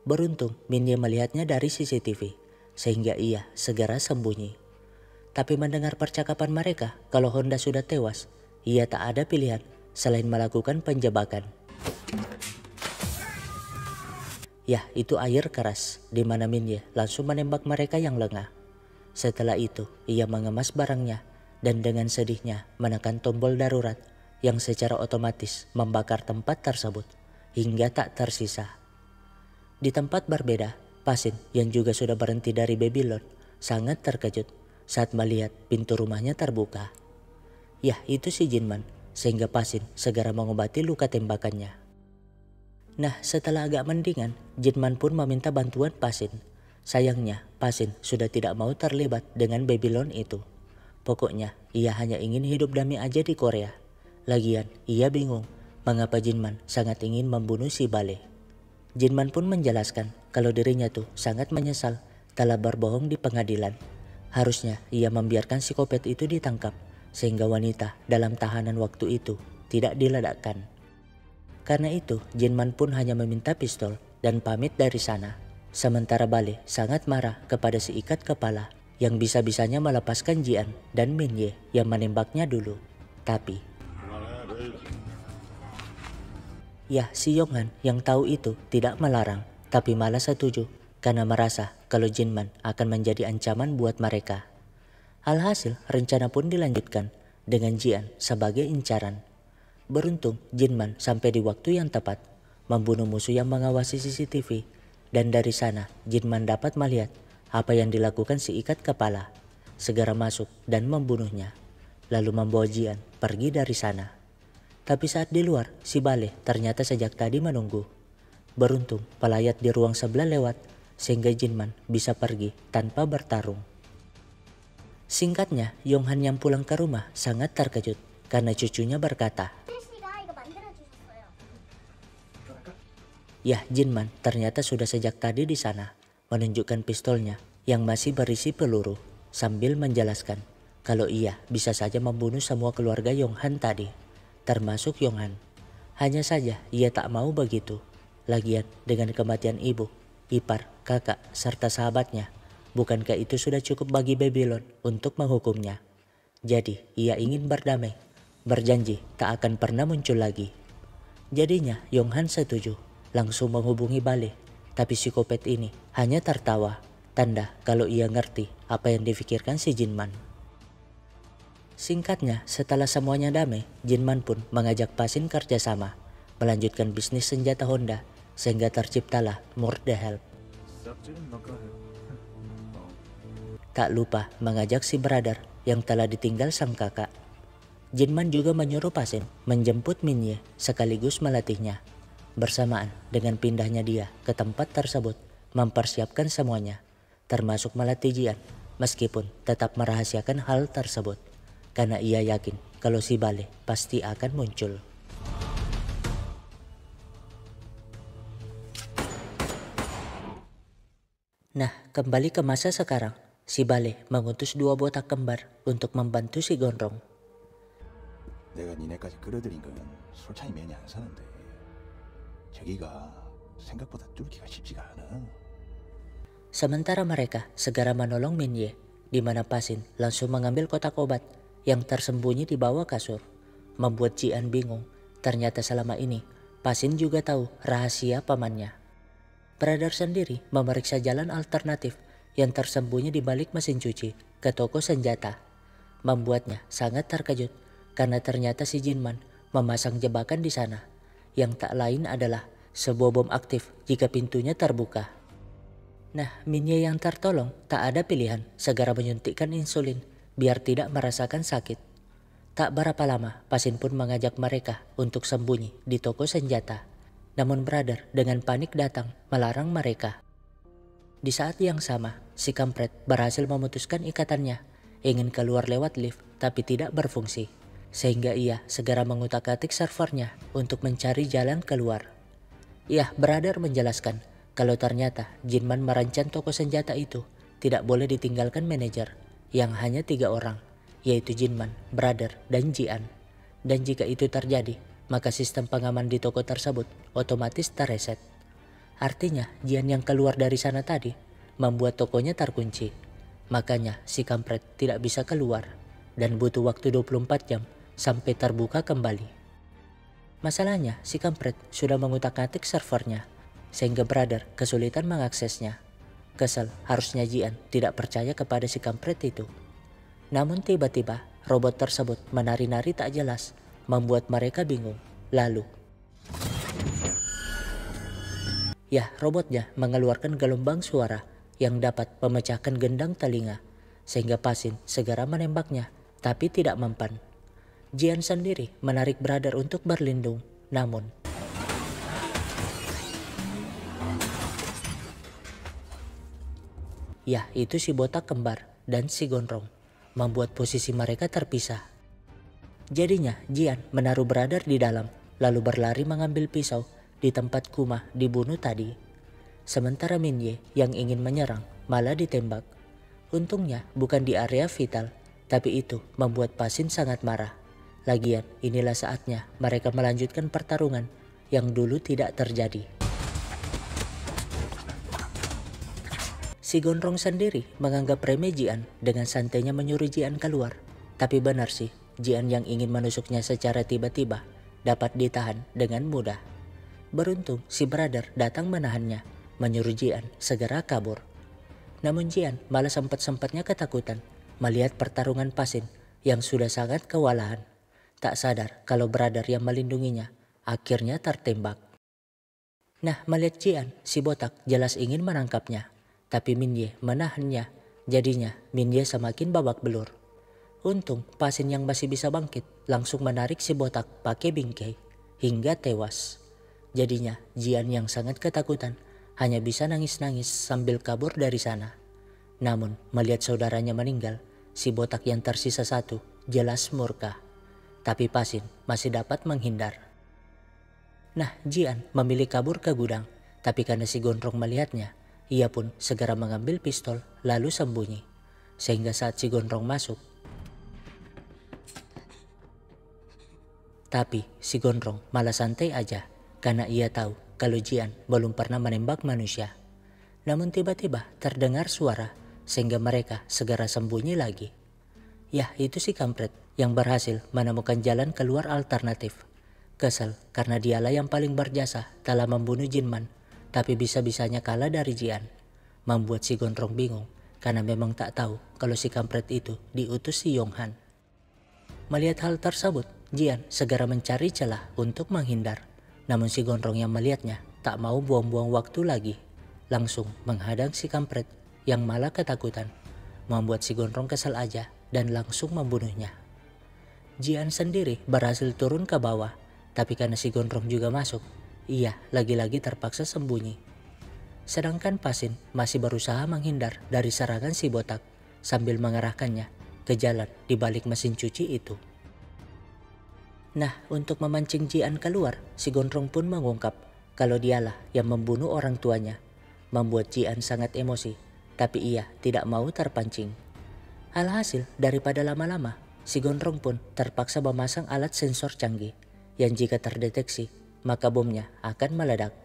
Beruntung Minye melihatnya dari CCTV, sehingga ia segera sembunyi. Tapi mendengar percakapan mereka kalau Honda sudah tewas, ia tak ada pilihan selain melakukan penjebakan. Ya, itu air keras, di mana Minye langsung menembak mereka yang lengah. Setelah itu, ia mengemas barangnya dan dengan sedihnya menekan tombol darurat yang secara otomatis membakar tempat tersebut hingga tak tersisa. Di tempat berbeda, Pasin yang juga sudah berhenti dari Babylon sangat terkejut saat melihat pintu rumahnya terbuka. Ya, itu si Jinman, sehingga Pasin segera mengobati luka tembakannya. Nah, setelah agak mendingan, Jinman pun meminta bantuan Pasin. Sayangnya, Pasin sudah tidak mau terlibat dengan Babylon itu. Pokoknya, ia hanya ingin hidup damai aja di Korea. Lagian, ia bingung mengapa Jinman sangat ingin membunuh si Bale. Jinman pun menjelaskan kalau dirinya tuh sangat menyesal telah berbohong di pengadilan. Harusnya ia membiarkan psikopat itu ditangkap, sehingga wanita dalam tahanan waktu itu tidak diledakkan. Karena itu, Jinman pun hanya meminta pistol dan pamit dari sana. Sementara Bale sangat marah kepada si ikat kepala yang bisa-bisanya melepaskan Jian dan Minye yang menembaknya dulu. Tapi ya, si Yonghan yang tahu itu tidak melarang, tapi malah setuju karena merasa kalau Jinman akan menjadi ancaman buat mereka. Alhasil rencana pun dilanjutkan dengan Jian sebagai incaran. Beruntung Jinman sampai di waktu yang tepat, membunuh musuh yang mengawasi CCTV, dan dari sana Jinman dapat melihat apa yang dilakukan si ikat kepala. Segera masuk dan membunuhnya, lalu membawa Jian pergi dari sana. Tapi saat di luar, si Bale ternyata sejak tadi menunggu. Beruntung pelayat di ruang sebelah lewat, sehingga Jinman bisa pergi tanpa bertarung. Singkatnya, Yonghan yang pulang ke rumah sangat terkejut karena cucunya berkata, "Yah, Jinman ternyata sudah sejak tadi di sana," menunjukkan pistolnya yang masih berisi peluru sambil menjelaskan kalau ia bisa saja membunuh semua keluarga Yonghan tadi, termasuk Yonghan. Hanya saja ia tak mau begitu. Lagian dengan kematian ibu, ipar, kakak, serta sahabatnya, bukankah itu sudah cukup bagi Babylon untuk menghukumnya? Jadi ia ingin berdamai, berjanji tak akan pernah muncul lagi. Jadinya Yonghan setuju, langsung menghubungi Bale. Tapi psikopat ini hanya tertawa, tanda kalau ia ngerti apa yang difikirkan si Jinman. Singkatnya, setelah semuanya damai, Jinman pun mengajak Pasin kerjasama, melanjutkan bisnis senjata Honda, sehingga terciptalah Murder Help. Tak lupa mengajak si brother yang telah ditinggal sang kakak. Jinman juga menyuruh Pasin menjemput Minye sekaligus melatihnya. Bersamaan dengan pindahnya dia ke tempat tersebut, mempersiapkan semuanya, termasuk melatih Jian, meskipun tetap merahasiakan hal tersebut. Karena ia yakin kalau si Bale pasti akan muncul. Nah, kembali ke masa sekarang, si Bale mengutus 2 botak kembar untuk membantu si Gondrong. 내가 니네까지 끌어들인 건 솔찬히 면이 안 사는데 저기가 생각보다 뚫기가 쉽지가 않아. Sementara mereka segera menolong Minye, di mana Pasin langsung mengambil kotak obat yang tersembunyi di bawah kasur, membuat Jian bingung. Ternyata selama ini Pasin juga tahu rahasia pamannya. Brother sendiri memeriksa jalan alternatif yang tersembunyi di balik mesin cuci ke toko senjata, membuatnya sangat terkejut karena ternyata si Jinman memasang jebakan di sana, yang tak lain adalah sebuah bom aktif jika pintunya terbuka. Nah, Minye yang tertolong tak ada pilihan, segera menyuntikkan insulin biar tidak merasakan sakit. Tak berapa lama, Pasin pun mengajak mereka untuk sembunyi di toko senjata. Namun brother dengan panik datang melarang mereka. Di saat yang sama, si kampret berhasil memutuskan ikatannya, ingin keluar lewat lift tapi tidak berfungsi. Sehingga ia segera mengutak-atik servernya untuk mencari jalan keluar. Iya, brother menjelaskan kalau ternyata Jinman merancang toko senjata itu tidak boleh ditinggalkan manajer, yang hanya 3 orang, yaitu Jinman, brother, dan Jian. Dan jika itu terjadi, maka sistem pengaman di toko tersebut otomatis terreset. Artinya Jian yang keluar dari sana tadi membuat tokonya terkunci. Makanya si kampret tidak bisa keluar dan butuh waktu 24 jam sampai terbuka kembali. Masalahnya si kampret sudah mengutak-atik servernya, sehingga brother kesulitan mengaksesnya. Kesal harusnya Jian tidak percaya kepada si kampret itu. Namun tiba-tiba robot tersebut menari-nari tak jelas, membuat mereka bingung. Lalu robotnya mengeluarkan gelombang suara yang dapat memecahkan gendang telinga, sehingga Pasin segera menembaknya, tapi tidak mempan. Jian sendiri menarik brother untuk berlindung, namun itu si botak kembar dan si gondrong, membuat posisi mereka terpisah. Jadinya Jian menaruh brother di dalam, lalu berlari mengambil pisau di tempat Kuma dibunuh tadi. Sementara Minye yang ingin menyerang malah ditembak. Untungnya bukan di area vital, tapi itu membuat Pasin sangat marah. Lagian inilah saatnya mereka melanjutkan pertarungan yang dulu tidak terjadi. Si Gondrong sendiri menganggap remeh Jian dengan santainya menyuruh Jian keluar. Tapi benar sih, Jian yang ingin menusuknya secara tiba-tiba dapat ditahan dengan mudah. Beruntung si brother datang menahannya, menyuruh Jian segera kabur. Namun Jian malah sempat-sempatnya ketakutan melihat pertarungan Pasin yang sudah sangat kewalahan. Tak sadar kalau brother yang melindunginya akhirnya tertembak. Nah, melihat Jian, si botak jelas ingin menangkapnya. Tapi Minye menahannya. Jadinya Minye semakin babak belur. Untung Pasin yang masih bisa bangkit langsung menarik si botak pakai bingkai hingga tewas. Jadinya Jian yang sangat ketakutan hanya bisa nangis-nangis sambil kabur dari sana. Namun melihat saudaranya meninggal, si botak yang tersisa satu jelas murka. Tapi Pasin masih dapat menghindar. Nah, Jian memilih kabur ke gudang, tapi karena si Gondrong melihatnya, ia pun segera mengambil pistol lalu sembunyi. Sehingga saat si Gondrong masuk, tapi si Gondrong malah santai aja karena ia tahu kalau Jian belum pernah menembak manusia. Namun tiba-tiba terdengar suara sehingga mereka segera sembunyi lagi. Yah, itu si kampret yang berhasil menemukan jalan keluar alternatif. Kesal karena dialah yang paling berjasa dalam membunuh Jinman, tapi bisa-bisanya kalah dari Jian. Membuat si Gondrong bingung karena memang tak tahu kalau si kampret itu diutus si Yonghan. Melihat hal tersebut, Jian segera mencari celah untuk menghindar. Namun si Gondrong yang melihatnya tak mau buang-buang waktu lagi. Langsung menghadang si kampret yang malah ketakutan. Membuat si Gondrong kesal aja dan langsung membunuhnya. Jian sendiri berhasil turun ke bawah. Tapi karena si Gondrong juga masuk, ia lagi-lagi terpaksa sembunyi. Sedangkan Pasin masih berusaha menghindar dari serangan si botak sambil mengarahkannya ke jalan di balik mesin cuci itu. Nah, untuk memancing Jian keluar, si Gondrong pun mengungkap kalau dialah yang membunuh orang tuanya. Membuat Jian sangat emosi, tapi ia tidak mau terpancing. Alhasil, daripada lama-lama, si Gondrong pun terpaksa memasang alat sensor canggih yang jika terdeteksi, maka bomnya akan meledak.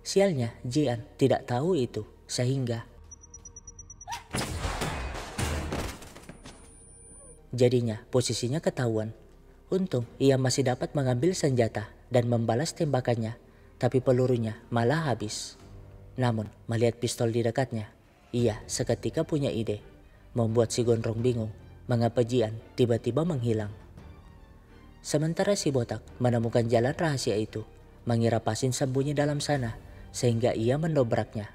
Sialnya, Jian tidak tahu itu, sehingga jadinya posisinya ketahuan. Untung ia masih dapat mengambil senjata dan membalas tembakannya, tapi pelurunya malah habis. Namun melihat pistol di dekatnya, ia seketika punya ide, membuat si Gondrong bingung mengapa Jian tiba-tiba menghilang. Sementara si botak menemukan jalan rahasia itu, mengira Pasin sembunyi dalam sana, sehingga ia mendobraknya.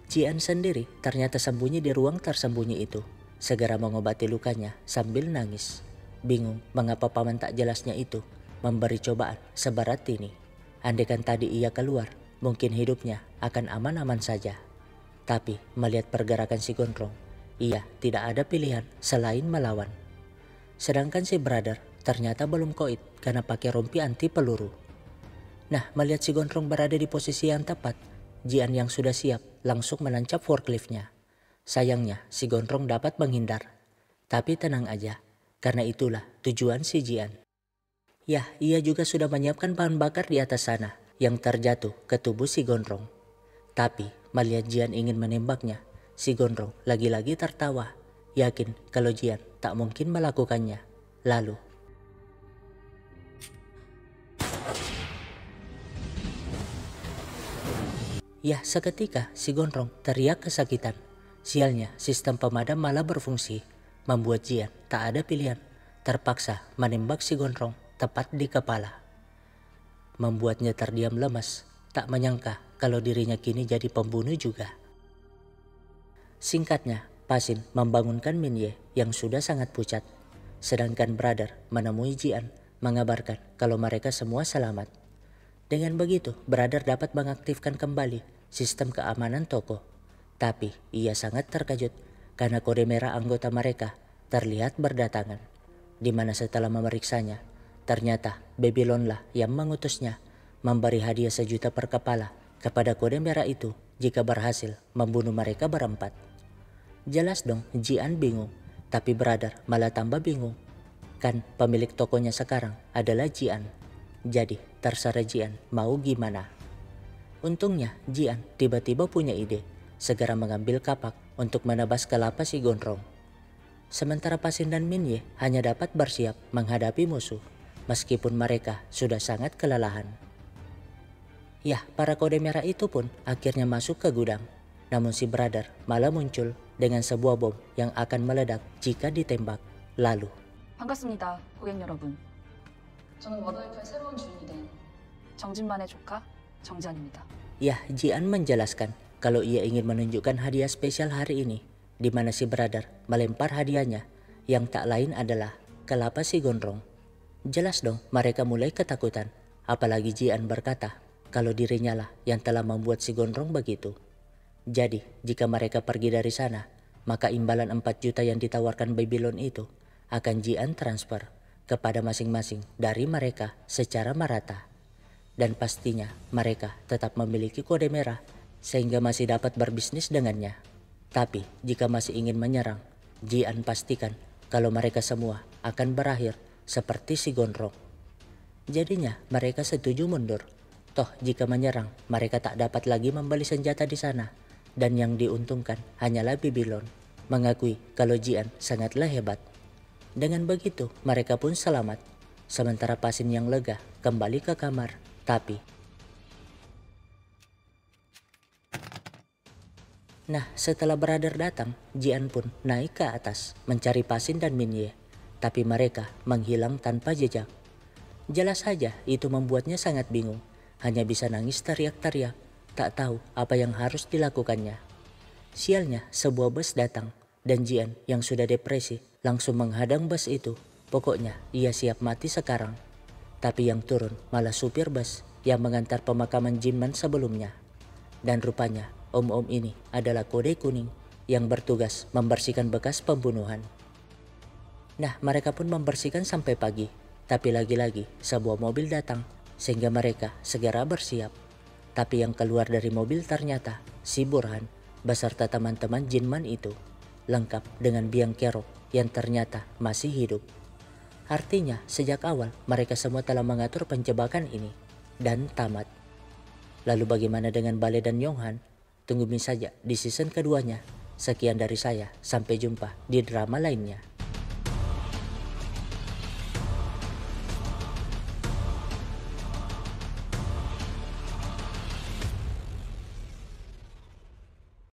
Jian sendiri ternyata sembunyi di ruang tersembunyi itu, segera mengobati lukanya sambil nangis. Bingung mengapa paman tak jelasnya itu memberi cobaan seberat ini. Andaikan tadi ia keluar, mungkin hidupnya akan aman-aman saja. Tapi melihat pergerakan si Gondrong, ia tidak ada pilihan selain melawan. Sedangkan si brother ternyata belum koit karena pakai rompi anti peluru. Nah, melihat si Gondrong berada di posisi yang tepat, Jian yang sudah siap langsung menancap forkliftnya. Sayangnya si Gondrong dapat menghindar. Tapi tenang aja, karena itulah tujuan si Jian. Yah, ia juga sudah menyiapkan bahan bakar di atas sana yang terjatuh ke tubuh si Gondrong. Tapi melihat Jian ingin menembaknya, si Gondrong lagi-lagi tertawa, yakin kalau Jian tak mungkin melakukannya. Lalu ya, seketika si Gondrong teriak kesakitan. Sialnya sistem pemadam malah berfungsi, membuat Jian tak ada pilihan, terpaksa menembak si Gondrong tepat di kepala. Membuatnya terdiam lemas, tak menyangka kalau dirinya kini jadi pembunuh juga. Singkatnya, Pasin membangunkan Minye yang sudah sangat pucat. Sedangkan brother menemui Jian, mengabarkan kalau mereka semua selamat. Dengan begitu, brother dapat mengaktifkan kembali sistem keamanan toko. Tapi ia sangat terkejut karena kode merah anggota mereka terlihat berdatangan. Di mana setelah memeriksanya, ternyata Babylon lah yang mengutusnya memberi hadiah 1 juta per kepala kepada kode merah itu jika berhasil membunuh mereka berempat. Jelas dong Jian bingung, tapi brother malah tambah bingung. Kan pemilik tokonya sekarang adalah Jian. Jadi terserah Jian mau gimana. Untungnya Jian tiba-tiba punya ide, segera mengambil kapak untuk menebas kelapa si Gondrong. Sementara Pasin dan Minye hanya dapat bersiap menghadapi musuh, meskipun mereka sudah sangat kelelahan. Ya, para kode merah itu pun akhirnya masuk ke gudang. Namun si brother malah muncul dengan sebuah bom yang akan meledak jika ditembak. Lalu, 반갑습니다, 고객 여러분. 저는 워더웨이프의 새로운 주인이 된 정진만의 조카 정지안입니다. ya Jian menjelaskan kalau ia ingin menunjukkan hadiah spesial hari ini, di mana si brother melempar hadiahnya yang tak lain adalah kelapa si gondrong. Jelas dong mereka mulai ketakutan, apalagi Jian berkata kalau dirinya lah yang telah membuat si gondrong begitu. Jadi jika mereka pergi dari sana, maka imbalan 4 juta yang ditawarkan Babylon itu akan Jian transfer kepada masing-masing dari mereka secara merata. Dan pastinya mereka tetap memiliki kode merah sehingga masih dapat berbisnis dengannya. Tapi jika masih ingin menyerang, Jian pastikan kalau mereka semua akan berakhir seperti si gondrong. Jadinya mereka setuju mundur. Toh jika menyerang, mereka tak dapat lagi membeli senjata di sana. Dan yang diuntungkan hanyalah Babylon, mengakui kalau Jian sangatlah hebat. Dengan begitu mereka pun selamat. Sementara Pasin yang lega kembali ke kamar. Tapi setelah brother datang, Jian pun naik ke atas mencari Pasin dan Minye. Tapi mereka menghilang tanpa jejak. Jelas saja itu membuatnya sangat bingung. Hanya bisa nangis teriak-teriak, tak tahu apa yang harus dilakukannya. Sialnya sebuah bus datang dan Jian yang sudah depresi langsung menghadang bus itu. Pokoknya ia siap mati sekarang. Tapi yang turun malah supir bus yang mengantar pemakaman Jinman sebelumnya. Dan rupanya om-om ini adalah kode kuning yang bertugas membersihkan bekas pembunuhan. Mereka pun membersihkan sampai pagi. Tapi lagi-lagi sebuah mobil datang sehingga mereka segera bersiap. Tapi yang keluar dari mobil ternyata si Burhan beserta teman-teman Jinman itu, lengkap dengan biang kerok yang ternyata masih hidup. Artinya sejak awal mereka semua telah mengatur penjebakan ini dan tamat. Lalu bagaimana dengan Bale dan Yonghan? Tungguin saja di season keduanya. Sekian dari saya, sampai jumpa di drama lainnya.